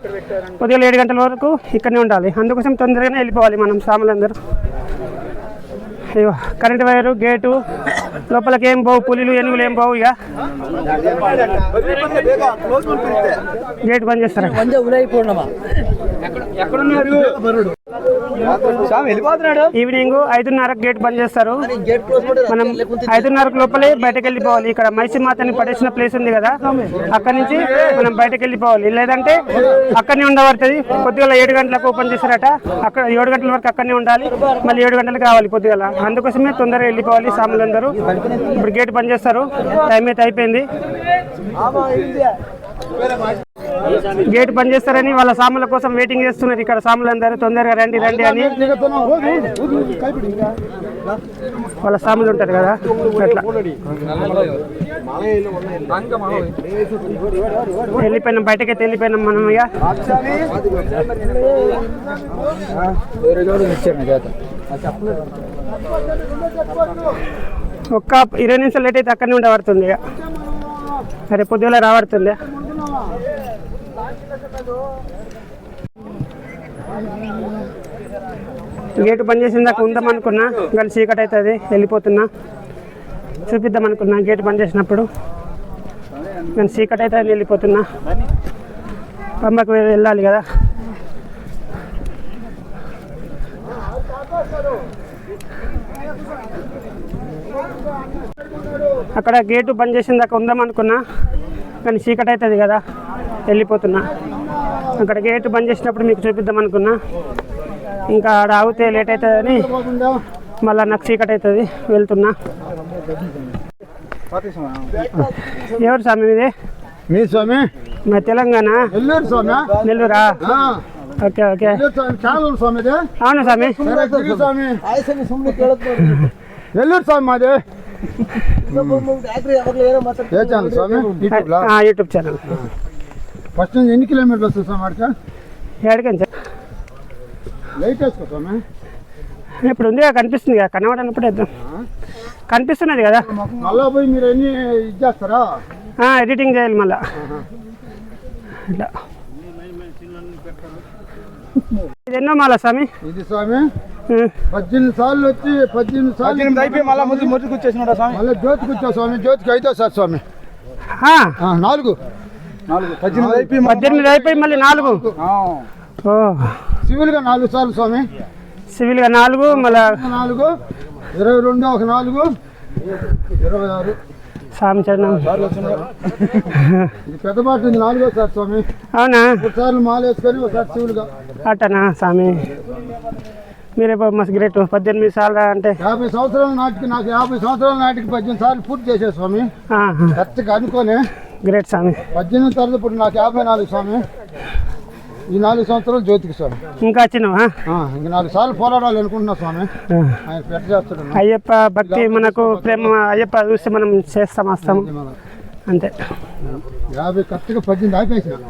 పొద్దుగల 7 గంటల వరకు ఇక్కడనే ఉండాలి. అందుకోసం తొందరగానే వెళ్ళిపోవాలి మనం సాములందరూ. అయ్యో కరెంట్ వైరు, గేటు లోపలికి ఏం పోవు, పులిలు ఏనుగులు ఏం పోవు. ఇక గేట్ బంద్ చేస్తారట. ఈవినింగ్ 5:30 గేట్ బంద్ చేస్తారు. మనం 5:30 లోపలే బయటకు వెళ్ళిపోవాలి. ఇక్కడ మైసీ మాతని పడేసిన ప్లేస్ ఉంది కదా, అక్కడి నుంచి మనం బయటకు వెళ్ళిపోవాలి. లేదంటే అక్కడనే ఉండబడుతుంది. పొద్దుగల 7 గంటలకు ఓపెన్ చేస్తారట. అక్కడ 7 గంటల వరకు అక్కడనే ఉండాలి. మళ్ళీ 7 గంటలకు రావాలి పొద్దుగల. అందుకోసమే తొందరగా వెళ్ళిపోవాలి సాములందరూ. ఇప్పుడు గేట్ బంద్ చేస్తారు. టైం అయితే అయిపోయింది. గేట్ బంద్ చేస్తారని వాళ్ళ సాముల కోసం వెయిటింగ్ చేస్తున్నారు ఇక్కడ సాములందరూ. తొందరగా రండి రండి అని వాళ్ళ సాములు ఉంటారు కదా, అట్లా వెళ్ళిపోయినాం. బయటకైతే వెళ్ళిపోయినాం మనం. ఇక ఒక్క 20 నిమిషాలు లేట్ అయితే అక్కడనే ఉండబడుతుంది. ఇక సరే పొద్దుగా రాబడుతుంది. గేటు బంద్ చేసిందాక ఉందాం అనుకున్నా, కానీ చీకటి అవుతుంది, వెళ్ళిపోతున్నా. చూపిద్దాం అనుకున్నా గేటు బంద్ చేసినప్పుడు, కానీ చీకటి అవుతుంది, వెళ్ళిపోతున్నా. పంబకు వెళ్ళాలి కదా. అక్కడ గేటు బంద్ చేసిన దాకా ఉందాం అనుకున్నా, కానీ చీకటి అవుతుంది కదా, వెళ్ళిపోతున్నా. అక్కడ గేటు బంద్ చేసినప్పుడు మీకు చూపిద్దాం అనుకున్నా, ఇంకా ఆడ ఆగితే లేట్ అవుతుందని మళ్ళీ నాకు చీకటి అవుతుంది, వెళ్తున్నా. ఎవరు స్వామి మీది? మీ స్వామి మా తెలంగాణ, నెల్లూరు స్వామి. నెల్లూరా? Okay okay. చాలా స్వామి అవును స్వామి. స్వామి నెల్లూరు స్వామి మాది. ఏ ఛానల్ స్వామి? YouTube channel. ఫస్ట్ నుంచి ఎన్ని కిలోమీటర్లు వస్తుంది స్వామి అడిగా? ఏడికండి సార్? లైట్ వేసుకో స్వామి. ఇప్పుడు ఉంది కదా, కనిపిస్తుంది కదా, కనబడినప్పుడు వేద్దాం. కనిపిస్తున్నది కదా, మళ్ళా పోయి మీరు ఎన్ని ఇది చేస్తారా? ఎడిటింగ్ చేయాలి మళ్ళా. ఇట్లా ఇది ఎన్నో మాల స్వామి? ఇది స్వామి 18 సార్లు వచ్చి 18 సార్లు అయిపోయి మళ్ళీ మొదటికి వచ్చేసినాడు స్వామి. మళ్ళీ జ్యోతికి వచ్చావు స్వామి. జ్యోతికి 5వ సార్ స్వామి. 4 18 అయిపోయి మళ్ళీ 4. సివిల్గా 4 సార్లు స్వామి. సివిల్గా 4, మళ్ళీ 4, 22, ఒక 4, 26 స్వామి చరణం. ఇది పెద్ద పాట 4వ సార్ స్వామి. అవునా? ఒకసారి మాల వేసుకొని ఒకసారి సివిల్గా. అట్టనా స్వామి? మీరే మస్తు గ్రేట్. 18 సార్లు అంటే 50 సంవత్సరాల నాటికి, నాకు 50 సంవత్సరాల నాటికి 18 సార్లు పూర్తి చేసే స్వామి. కరెక్ట్గా అనుకోని గ్రేట్ స్వామి. 18 తర్వాత ఇప్పుడు నాకు 54 స్వామి. ఈ 4 సంవత్సరాలు జ్యోతికి స్వామి. ఇంకా వచ్చినావా? ఇంకా 4 సార్లు పోరాడాలి అనుకుంటున్నా స్వామి. ఆయన పెట్ట చేస్తాడు. అయ్యప్ప భక్తి మనకు ప్రేమ, అయ్యప్ప చూస్తే మనం చేస్తాం, వస్తాం అంతే. 50 కరెక్ట్గా 18 ఆపేసిన మనం.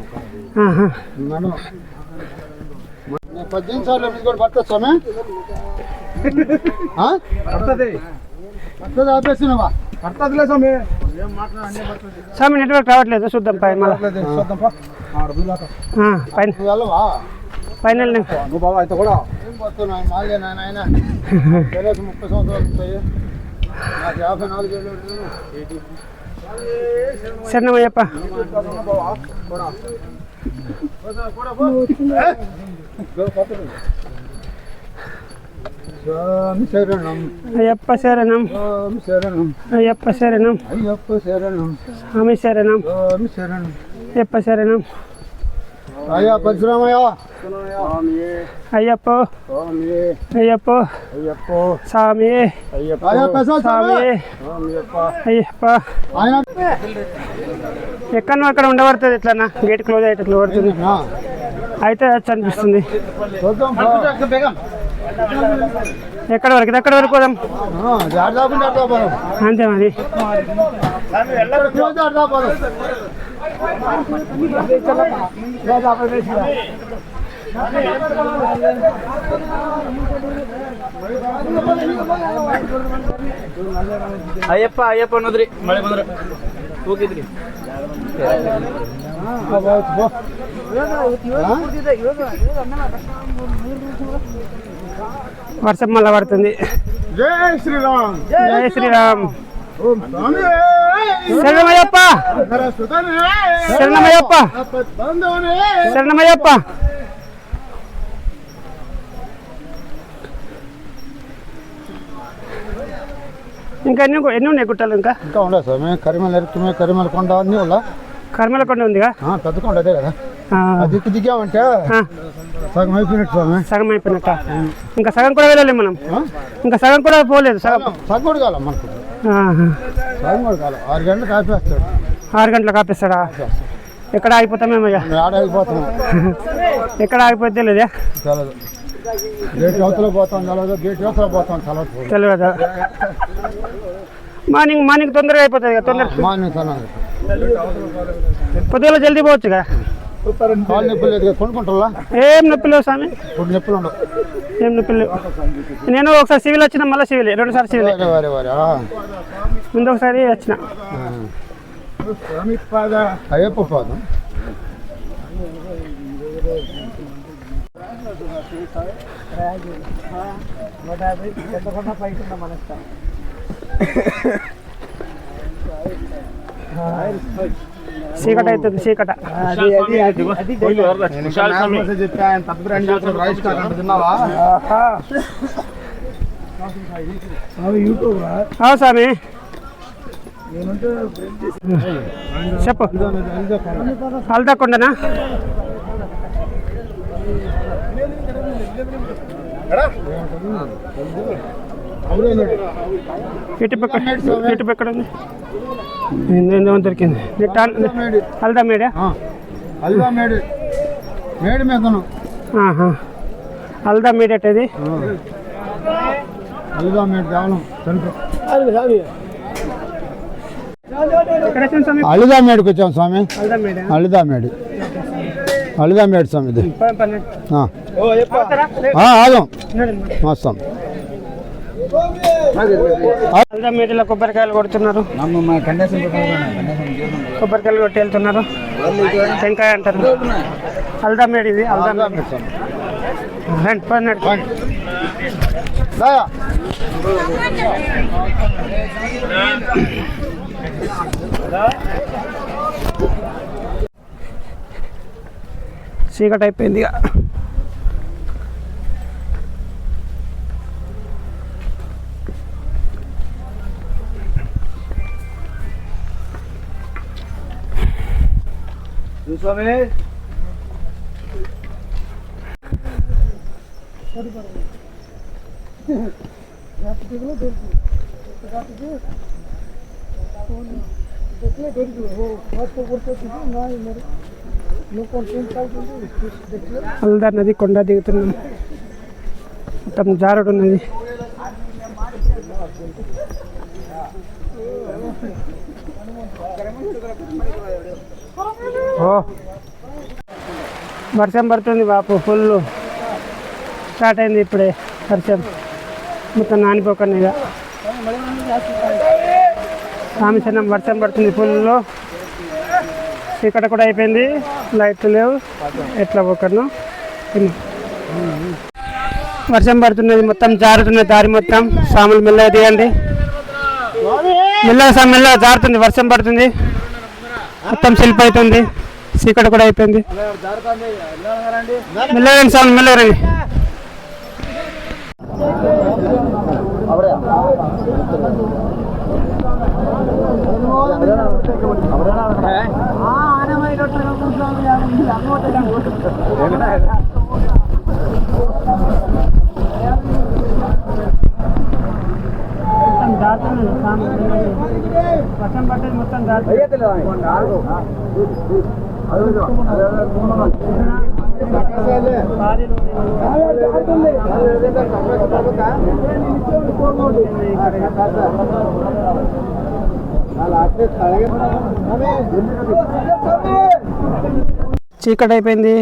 18 సార్లు ఎనిమిది కూడా పడుతుంది స్వామి. పడుతుంది ఆపేసినవా? పడుతుందిలే స్వామి. స్వామి నెట్వర్క్ రావట్లేదు, చూద్దాం పైన మళ్ళీ పైన ఫైనల్. నువ్వు బాబా అయితే కూడా ఏం పోతున్నావు? మాలే నాయన 30 సంవత్సరాలు ఉంటాయి. నాకు 54 ఏళ్ళు. శరణమయ్యప్ప. స్వామి శరణం అయ్యప్ప శరణం, స్వామి శరణం అయ్యప్ప శరణం, అయ్యప్ప శరణం స్వామి శరణం, స్వామి శరణం అయ్యప్ప శరణం. అయ్యా పరశురామయ్య. అయ్యప్ప అయ్యప్ప అయ్యప్ప స్వామి, స్వామి అయ్యప్ప. ఎక్కడో అక్కడ ఉండబడుతుంది, ఎట్లన్నా గేట్ క్లోజ్ అయ్యేటట్లు పడుతుంది అయితే అనిపిస్తుంది. ఎక్కడ వరకు? ఎక్కడ వరకు పోదాం అంతే మరి. ಅಯ್ಯಪ್ಪ ಅಯ್ಯಪ್ಪ ಅನ್ನೋದ್ರಿ ಮಳೆ ಬಂದ್ರೆ ಹೋಗಿದ್ರಿ. వర్షం మళ్ళా పడుతుంది. జై శ్రీరామ్, జై శ్రీరామ్. ఓం స్వామి శరణమయ్యప్ప, శరణమయ్యప్ప, శరణమయ్యప్ప. ఇంకా ఎన్ని ఉన్నాయి గుట్టలు? ఇంకా ఉండదు స్వామి. కరిమల కొండ అన్నీ వాళ్ళ కర్మల కొండ ఉందిగా, పెద్ద కొండ అదే కదా. దిక్కు దిగామంటే సగం అయిపోయినట్టు స్వామి. సగం అయిపోయినట్ట. ఇంకా సగం కూడా వెళ్ళాలి మనం, ఇంకా సగం కూడా పోలేదు. సగం కూడా కాలం మనకు, సగం కూడా కాలం. 6 గంటలకు ఆపేస్తాడు. 6 గంటలకు ఆపేస్తాడా? ఎక్కడ ఆగిపోతామేమయ్యా? ఆడ ఆగిపోతాం. ఎక్కడ ఆగిపోతే లేదే తెలదు. గేట్ అవతల పోతాం తెలదు, గేట్ అవతల పోతాం తెలదు. తెలియదా? మార్నింగ్ తొందరగా అయిపోతుంది కదా. తొందరగా మార్నింగ్ పొద్దున జల్దీ పోవచ్చుగా. కాలు నొప్పులు లేదు కదా, కొనుక్కుంటా. ఏం నొప్పి లేవు స్వామి, ఇప్పుడు నొప్పులు ఉండవు. ఏం నొప్పి లేవు. నేను ఒకసారి సివిల్ వచ్చిన, మళ్ళీ సివిల్ 2 సార్లు సివిల్. ముందు ఒకసారి వచ్చిన. అయ్యప్ప పాదం. చీకట అవుతుంది, చీకట. స్వామి చెప్పు. అల్దాకొండనా? ఇటు ఎక్కడ ఉంది? దొరికింది. అల్దా మేడా? అల్దా మేడట్ అది. అళిదామేడుకి వచ్చాం స్వామి. అళిదామేడు స్వామి ఇది. ఆదాం వస్తాం. అల్దామేడిలో కొబ్బరికాయలు కొడుతున్నారు, కొబ్బరికాయలు కొట్టి వెళ్తున్నారు. టెంకాయ అంటారు. అల్దామేడి ఇది. అల్దామేడి చీకటి అయిపోయింది ఇక. అల్దా నది కొండ దిగుతున్నాం. మొత్తం జారుడు ఉన్నది. వర్షం పడుతుంది బాపు, ఫుల్ స్టార్ట్ అయింది ఇప్పుడే వర్షం. మొత్తం నానిపోకండి ఇక. రామచంద్రం వర్షం పడుతుంది ఫుల్. ఇక్కడ కూడా అయిపోయింది, లైట్లు లేవు. ఎట్లా పోకను వర్షం పడుతున్నది, మొత్తం జారుతున్నది దారి మొత్తం. సాములు మెల్లగా తీయండి, మెల్లగా జారుతుంది. వర్షం పడుతుంది, మొత్తం శిల్ప అవుతుంది. చీకటి కూడా అయిపోయింది. మెల్లగా సాములు మెల్లగా రండి. వర్షం పట్టేది మొత్తం చీకటి అయిపోయింది,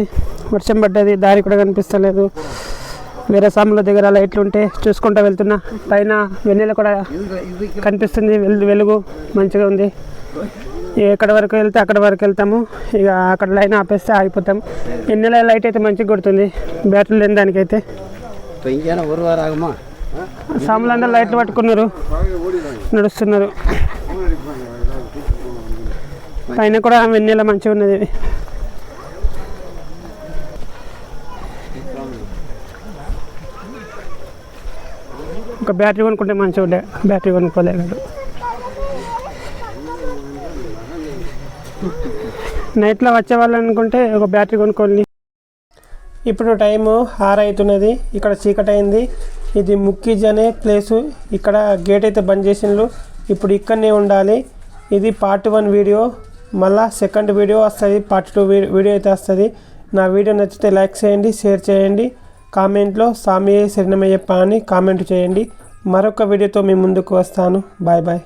వర్షం పడ్డది, దారి కూడా కనిపిస్తలేదు. వేరే సాముల దగ్గర లైట్లు ఉంటే చూసుకుంటూ వెళ్తున్నా. పైన వెన్నెల కూడా కనిపిస్తుంది, వెలుగు మంచిగా ఉంది. ఎక్కడి వరకు వెళ్తే అక్కడ వరకు వెళ్తాము. ఇక అక్కడ లైన్ ఆపేస్తే ఆగిపోతాం. వెన్నెల లైట్ అయితే మంచిగా కొడుతుంది, బ్యాటరీ లేని దానికైతే. సాములందరూ లైట్లు పట్టుకున్నారు, నడుస్తున్నారు. పైన కూడా వెన్నెల మంచిగా ఉన్నది. ఒక బ్యాటరీ కొనుక్కుంటే మంచిగా ఉండే, బ్యాటరీ కొనుక్కోలేదు. నైట్లో వచ్చే వాళ్ళు అనుకుంటే ఒక బ్యాటరీ కొనుక్కోండి. ఇప్పుడు టైము 6 అవుతున్నది, ఇక్కడ చీకటి అయింది. ఇది ముక్కీజ్ అనే ప్లేసు. ఇక్కడ గేట్ అయితే బంద్ చేసిండ్రు, ఇప్పుడు ఇక్కడనే ఉండాలి. ఇది పార్ట్ 1 వీడియో. మళ్ళీ సెకండ్ వీడియో వస్తుంది, పార్ట్ 2 వీడియో అయితే వస్తుంది. నా వీడియో నచ్చితే లైక్ చేయండి, షేర్ చేయండి. కామెంట్లో స్వామి శరణమయ్యప్ప అని కామెంట్ చేయండి. మరొక వీడియోతో మీ ముందుకు వస్తాను. Bye bye.